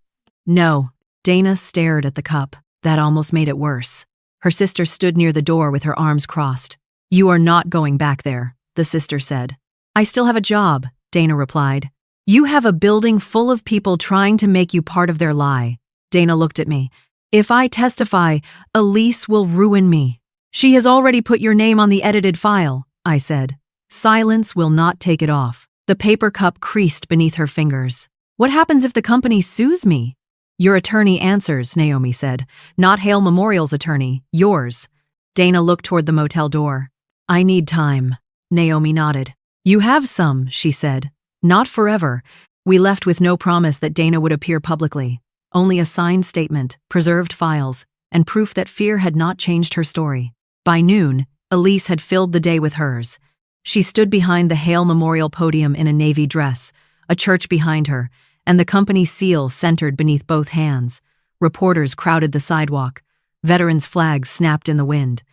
No. Dana stared at the cup. That almost made it worse. Her sister stood near the door with her arms crossed. You are not going back there, the sister said. I still have a job, Dana replied. You have a building full of people trying to make you part of their lie. Dana looked at me. If I testify, Elise will ruin me. She has already put your name on the edited file, I said. Silence will not take it off. The paper cup creased beneath her fingers. What happens if the company sues me? Your attorney answers, Naomi said. Not Hale Memorial's attorney, yours. Dana looked toward the motel door. I need time. Naomi nodded. You have some, she said. Not forever. We left with no promise that Dana would appear publicly. Only a signed statement, preserved files, and proof that fear had not changed her story. By noon, Elise had filled the day with hers. She stood behind the Hale Memorial podium in a navy dress, a church behind her, and the company seal centered beneath both hands. Reporters crowded the sidewalk. Veterans' flags snapped in the wind.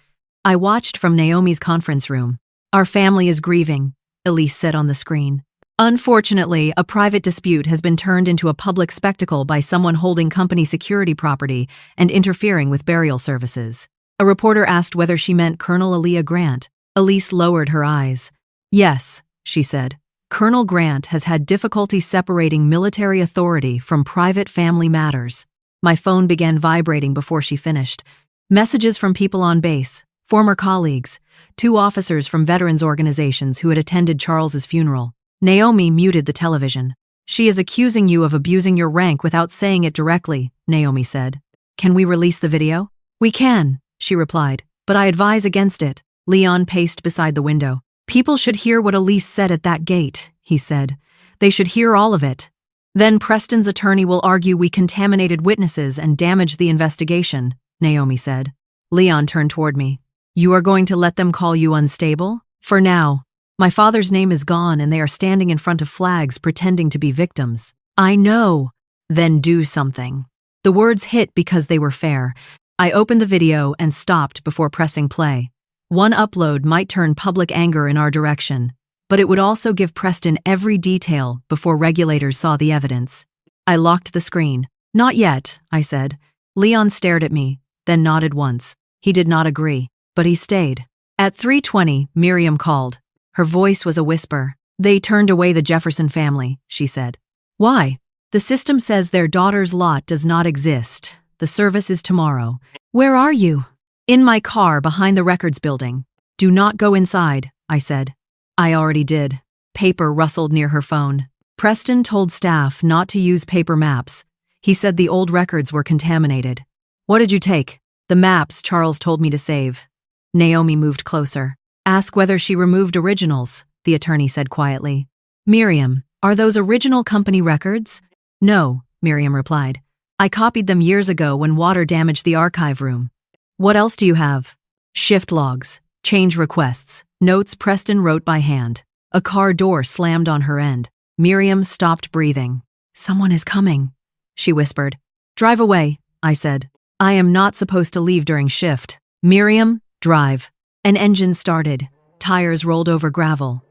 I watched from Naomi's conference room. Our family is grieving, Elise said on the screen. Unfortunately, a private dispute has been turned into a public spectacle by someone holding company security property and interfering with burial services. A reporter asked whether she meant Colonel Aaliyah Grant. Elise lowered her eyes. Yes, she said. Colonel Grant has had difficulty separating military authority from private family matters. My phone began vibrating before she finished. Messages from people on base, former colleagues, 2 officers from veterans organizations who had attended Charles's funeral. Naomi muted the television. She is accusing you of abusing your rank without saying it directly, Naomi said. Can we release the video? We can, she replied, but I advise against it. Leon paced beside the window. People should hear what Elise said at that gate, he said. They should hear all of it. Then Preston's attorney will argue we contaminated witnesses and damaged the investigation, Naomi said. Leon turned toward me. You are going to let them call you unstable? For now. My father's name is gone and they are standing in front of flags pretending to be victims. I know. Then do something. The words hit because they were fair. I opened the video and stopped before pressing play. One upload might turn public anger in our direction, but it would also give Preston every detail before regulators saw the evidence. I locked the screen. Not yet, I said. Leon stared at me, then nodded once. He did not agree, but he stayed. At 3:20, Miriam called. Her voice was a whisper. They turned away the Jefferson family, she said. Why? The system says their daughter's lot does not exist. The service is tomorrow. Where are you? In my car behind the records building. Do not go inside, I said. I already did. Paper rustled near her phone. Preston told staff not to use paper maps. He said the old records were contaminated. What did you take? The maps Charles told me to save. Naomi moved closer. Ask whether she removed originals, the attorney said quietly. Miriam, are those original company records? No, Miriam replied. I copied them years ago when water damaged the archive room. What else do you have? Shift logs, change requests, notes Preston wrote by hand. A car door slammed on her end. Miriam stopped breathing. Someone is coming, she whispered. Drive away, I said. I am not supposed to leave during shift. Miriam, drive. An engine started. Tires rolled over gravel.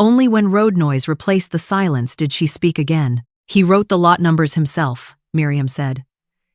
Only when road noise replaced the silence did she speak again. He wrote the lot numbers himself, Miriam said.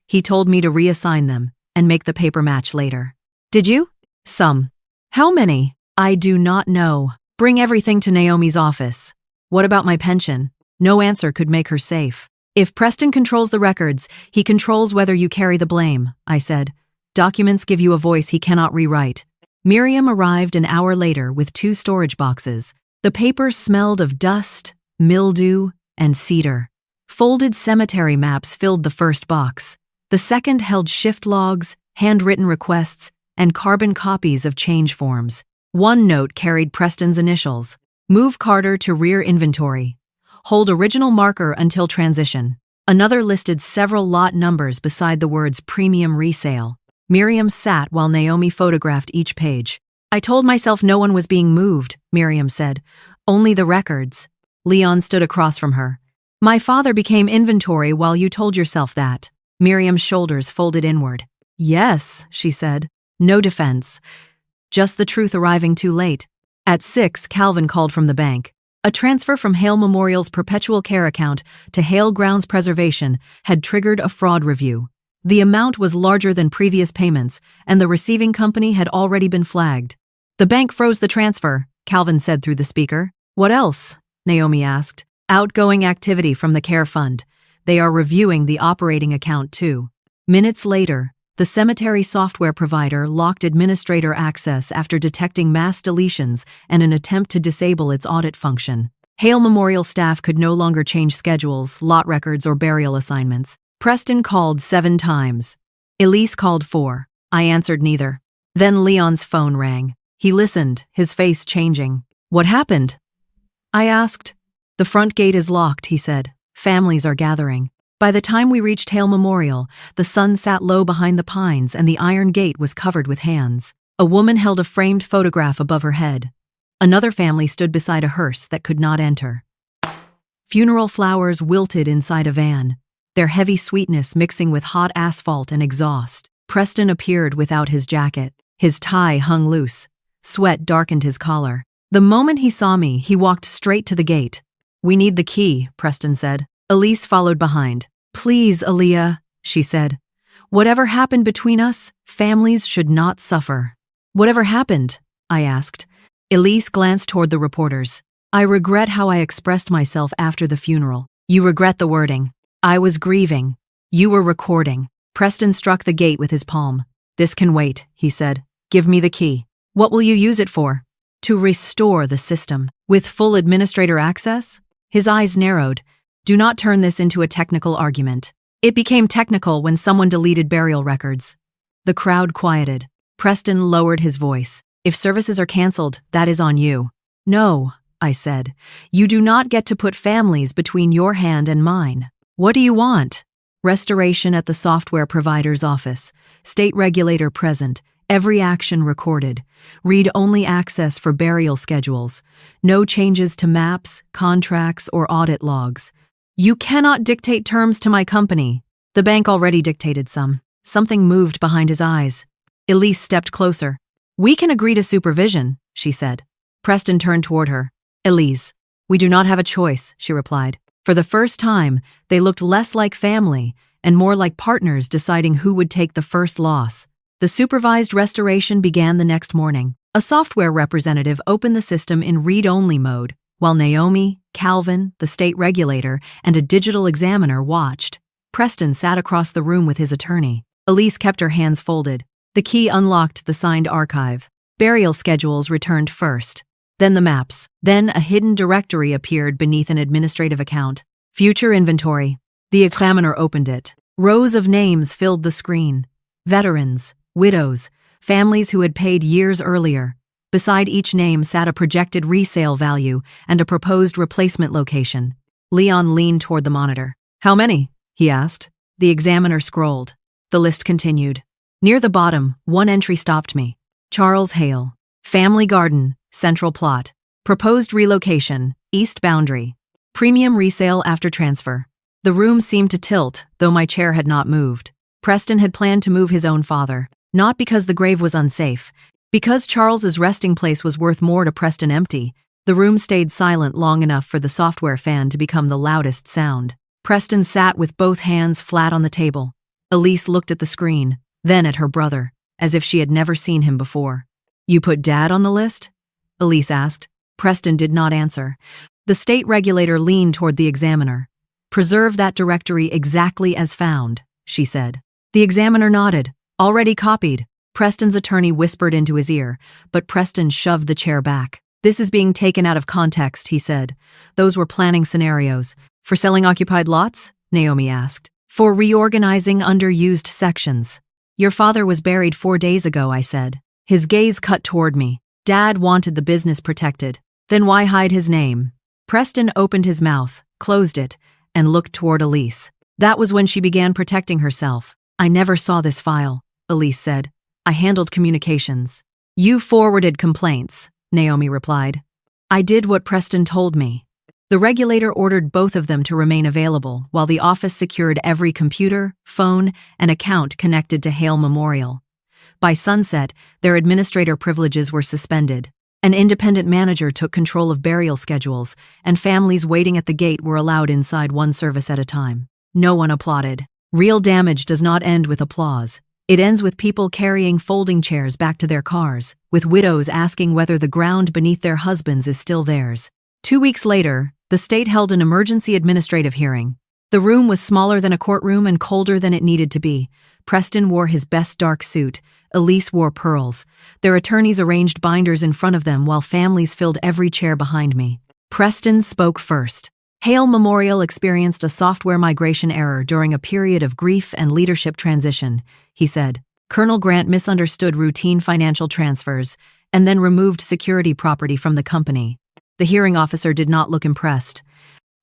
He told me to reassign them and make the paper match later. Did you? Some. How many? I do not know. Bring everything to Naomi's office. What about my pension? No answer could make her safe. If Preston controls the records, he controls whether you carry the blame, I said. Documents give you a voice he cannot rewrite. Miriam arrived an hour later with 2 storage boxes. The paper smelled of dust, mildew, and cedar. Folded cemetery maps filled the first box. The second held shift logs, handwritten requests, and carbon copies of change forms. One note carried Preston's initials. Move Carter to rear inventory. Hold original marker until transition. Another listed several lot numbers beside the words premium resale. Miriam sat while Naomi photographed each page. I told myself no one was being moved, Miriam said. Only the records. Leon stood across from her. My father became inventory while you told yourself that. Miriam's shoulders folded inward. Yes, she said. No defense. Just the truth arriving too late. At 6, Calvin called from the bank. A transfer from Hale Memorial's perpetual care account to Hale Grounds Preservation had triggered a fraud review. The amount was larger than previous payments, and the receiving company had already been flagged. The bank froze the transfer, Calvin said through the speaker. What else? Naomi asked. Outgoing activity from the care fund. They are reviewing the operating account too. Minutes later, the cemetery software provider locked administrator access after detecting mass deletions and an attempt to disable its audit function. Hale Memorial staff could no longer change schedules, lot records, or burial assignments. Preston called 7 times. Elise called 4. I answered neither. Then Leon's phone rang. He listened, his face changing. What happened? I asked. The front gate is locked, he said. Families are gathering. By the time we reached Hale Memorial, the sun sat low behind the pines and the iron gate was covered with hands. A woman held a framed photograph above her head. Another family stood beside a hearse that could not enter. Funeral flowers wilted inside a van, their heavy sweetness mixing with hot asphalt and exhaust. Preston appeared without his jacket. His tie hung loose. Sweat darkened his collar. The moment he saw me, he walked straight to the gate. We need the key, Preston said. Elise followed behind. Please, Aaliyah, she said. Whatever happened between us, families should not suffer. Whatever happened? I asked. Elise glanced toward the reporters. I regret how I expressed myself after the funeral. You regret the wording. I was grieving. You were recording. Preston struck the gate with his palm. This can wait, he said. Give me the key. What will you use it for? To restore the system. With full administrator access? His eyes narrowed. Do not turn this into a technical argument. It became technical when someone deleted burial records. The crowd quieted. Preston lowered his voice. If services are canceled, that is on you. No, I said. You do not get to put families between your hand and mine. What do you want? Restoration at the software provider's office. State regulator present. Every action recorded. Read-only access for burial schedules. No changes to maps, contracts, or audit logs. You cannot dictate terms to my company. The bank already dictated some. Something moved behind his eyes. Elise stepped closer. We can agree to supervision, she said. Preston turned toward her. Elise, we do not have a choice, she replied. For the first time, they looked less like family and more like partners deciding who would take the first loss. The supervised restoration began the next morning. A software representative opened the system in read-only mode, while Naomi, Calvin, the state regulator, and a digital examiner watched. Preston sat across the room with his attorney. Elise kept her hands folded. The key unlocked the signed archive. Burial schedules returned first. Then the maps. Then a hidden directory appeared beneath an administrative account. Future inventory. The examiner opened it. Rows of names filled the screen. Veterans, widows, families who had paid years earlier. Beside each name sat a projected resale value and a proposed replacement location. Leon leaned toward the monitor. How many? He asked. The examiner scrolled. The list continued. Near the bottom, one entry stopped me. Charles Hale. Family Garden, Central Plot. Proposed relocation, East Boundary. Premium resale after transfer. The room seemed to tilt, though my chair had not moved. Preston had planned to move his own father, not because the grave was unsafe. Because Charles's resting place was worth more to Preston empty, the room stayed silent long enough for the software fan to become the loudest sound. Preston sat with both hands flat on the table. Elise looked at the screen, then at her brother, as if she had never seen him before. You put Dad on the list? Elise asked. Preston did not answer. The state regulator leaned toward the examiner. Preserve that directory exactly as found, she said. The examiner nodded. Already copied. Preston's attorney whispered into his ear, but Preston shoved the chair back. This is being taken out of context, he said. Those were planning scenarios. For selling occupied lots? Naomi asked. For reorganizing underused sections. Your father was buried 4 days ago, I said. His gaze cut toward me. Dad wanted the business protected. Then why hide his name? Preston opened his mouth, closed it, and looked toward Elise. That was when she began protecting herself. I never saw this file, Elise said. I handled communications. You forwarded complaints, Naomi replied. I did what Preston told me. The regulator ordered both of them to remain available while the office secured every computer, phone, and account connected to Hale Memorial. By sunset, their administrator privileges were suspended. An independent manager took control of burial schedules, and families waiting at the gate were allowed inside one service at a time. No one applauded. Real damage does not end with applause. It ends with people carrying folding chairs back to their cars, with widows asking whether the ground beneath their husbands is still theirs. 2 weeks later, the state held an emergency administrative hearing. The room was smaller than a courtroom and colder than it needed to be. Preston wore his best dark suit. Elise wore pearls. Their attorneys arranged binders in front of them while families filled every chair behind me. Preston spoke first. Hale Memorial experienced a software migration error during a period of grief and leadership transition, he said. Colonel Grant misunderstood routine financial transfers and then removed security property from the company. The hearing officer did not look impressed.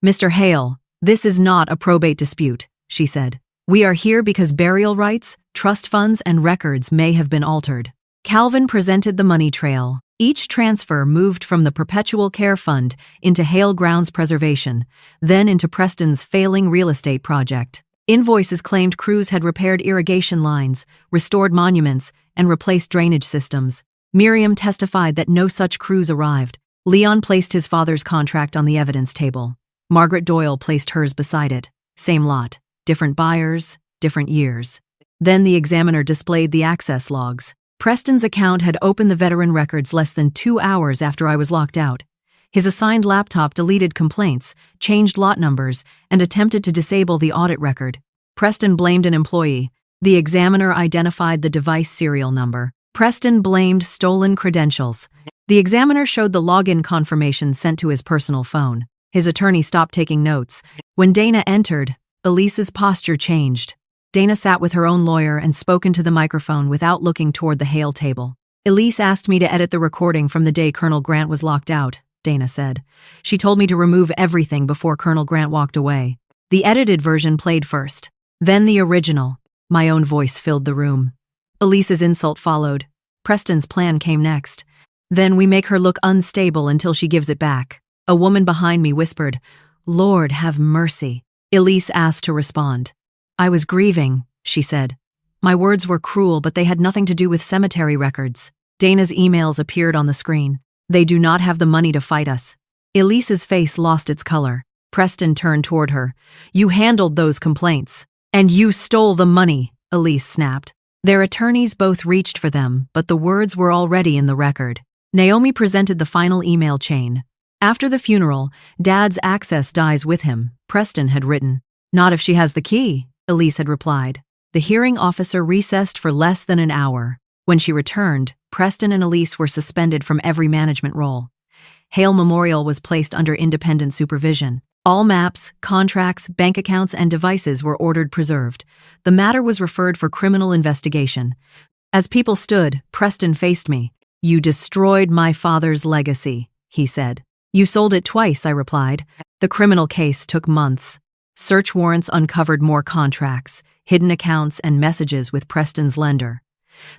Mr. Hale, this is not a probate dispute, she said. We are here because burial rights, trust funds, and records may have been altered. Calvin presented the money trail. Each transfer moved from the Perpetual Care Fund into Hale Grounds Preservation, then into Preston's failing real estate project. Invoices claimed crews had repaired irrigation lines, restored monuments, and replaced drainage systems. Miriam testified that no such crews arrived. Leon placed his father's contract on the evidence table. Margaret Doyle placed hers beside it. Same lot, different buyers, different years. Then the examiner displayed the access logs. Preston's account had opened the veteran records less than 2 hours after I was locked out. His assigned laptop deleted complaints, changed lot numbers, and attempted to disable the audit record. Preston blamed an employee. The examiner identified the device serial number. Preston blamed stolen credentials. The examiner showed the login confirmation sent to his personal phone. His attorney stopped taking notes. When Dana entered, Elise's posture changed. Dana sat with her own lawyer and spoke into the microphone without looking toward the Hale table. Elise asked me to edit the recording from the day Colonel Grant was locked out, Dana said. She told me to remove everything before Colonel Grant walked away. The edited version played first. Then the original. My own voice filled the room. Elise's insult followed. Preston's plan came next. Then we make her look unstable until she gives it back. A woman behind me whispered, Lord, have mercy. Elise asked to respond. I was grieving, she said. My words were cruel, but they had nothing to do with cemetery records. Dana's emails appeared on the screen. They do not have the money to fight us. Elise's face lost its color. Preston turned toward her. You handled those complaints. And you stole the money, Elise snapped. Their attorneys both reached for them, but the words were already in the record. Naomi presented the final email chain. After the funeral, Dad's access dies with him, Preston had written. Not if she has the key, Elise had replied. The hearing officer recessed for less than an hour. When she returned, Preston and Elise were suspended from every management role. Hale Memorial was placed under independent supervision. All maps, contracts, bank accounts, and devices were ordered preserved. The matter was referred for criminal investigation. As people stood, Preston faced me. You destroyed my father's legacy, he said. You sold it twice, I replied. The criminal case took months. Search warrants uncovered more contracts, hidden accounts, and messages with Preston's lender.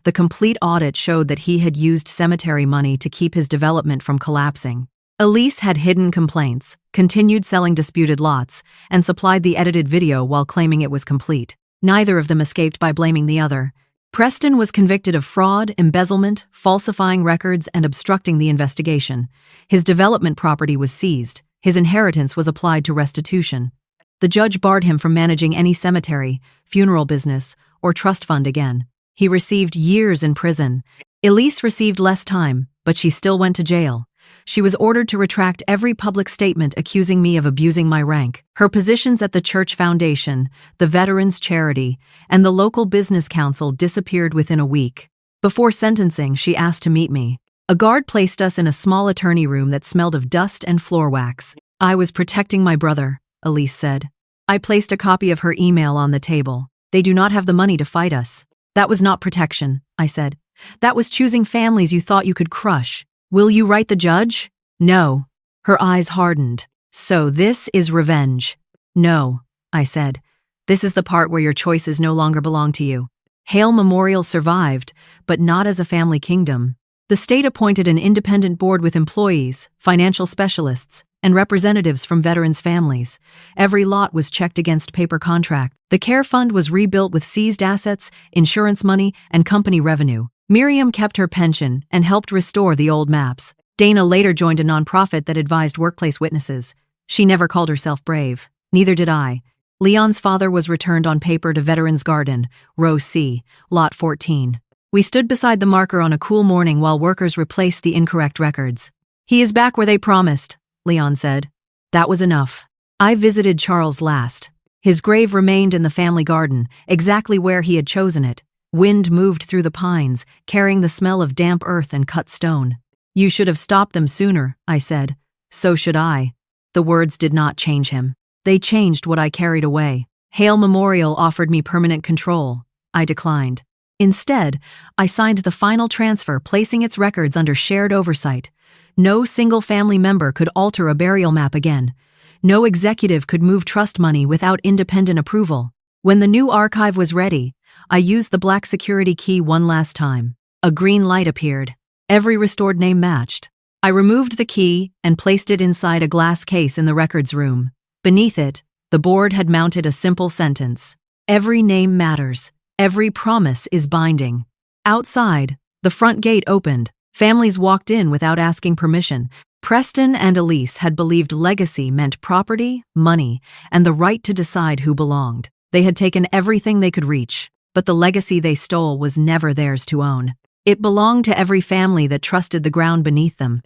The complete audit showed that he had used cemetery money to keep his development from collapsing. Elise had hidden complaints, continued selling disputed lots, and supplied the edited video while claiming it was complete. Neither of them escaped by blaming the other. Preston was convicted of fraud, embezzlement, falsifying records, and obstructing the investigation. His development property was seized. His inheritance was applied to restitution. The judge barred him from managing any cemetery, funeral business, or trust fund again. He received years in prison. Elise received less time, but she still went to jail. She was ordered to retract every public statement accusing me of abusing my rank. Her positions at the Church Foundation, the Veterans Charity, and the local business council disappeared within a week. Before sentencing, she asked to meet me. A guard placed us in a small attorney room that smelled of dust and floor wax. I was protecting my brother, Elise said. I placed a copy of her email on the table. They do not have the money to fight us. That was not protection, I said. That was choosing families you thought you could crush. Will you write the judge? No. Her eyes hardened. So this is revenge. No, I said. This is the part where your choices no longer belong to you. Hale Memorial survived, but not as a family kingdom. The state appointed an independent board with employees, financial specialists, and representatives from veterans' families. Every lot was checked against paper contract. The care fund was rebuilt with seized assets, insurance money, and company revenue. Miriam kept her pension and helped restore the old maps. Dana later joined a nonprofit that advised workplace witnesses. She never called herself brave. Neither did I. Leon's father was returned on paper to Veterans Garden, Row C, Lot 14. We stood beside the marker on a cool morning while workers replaced the incorrect records. "He is back where they promised," Leon said. That was enough. I visited Charles last. His grave remained in the family garden, exactly where he had chosen it. Wind moved through the pines, carrying the smell of damp earth and cut stone. "You should have stopped them sooner," I said. "So should I." The words did not change him. They changed what I carried away. Hale Memorial offered me permanent control. I declined. Instead, I signed the final transfer, placing its records under shared oversight. No single family member could alter a burial map again. No executive could move trust money without independent approval. When the new archive was ready, I used the black security key one last time. A green light appeared. Every restored name matched. I removed the key and placed it inside a glass case in the records room. Beneath it, the board had mounted a simple sentence: "Every name matters. Every promise is binding." Outside, the front gate opened. Families walked in without asking permission. Preston and Elise had believed legacy meant property, money, and the right to decide who belonged. They had taken everything they could reach, but the legacy they stole was never theirs to own. It belonged to every family that trusted the ground beneath them.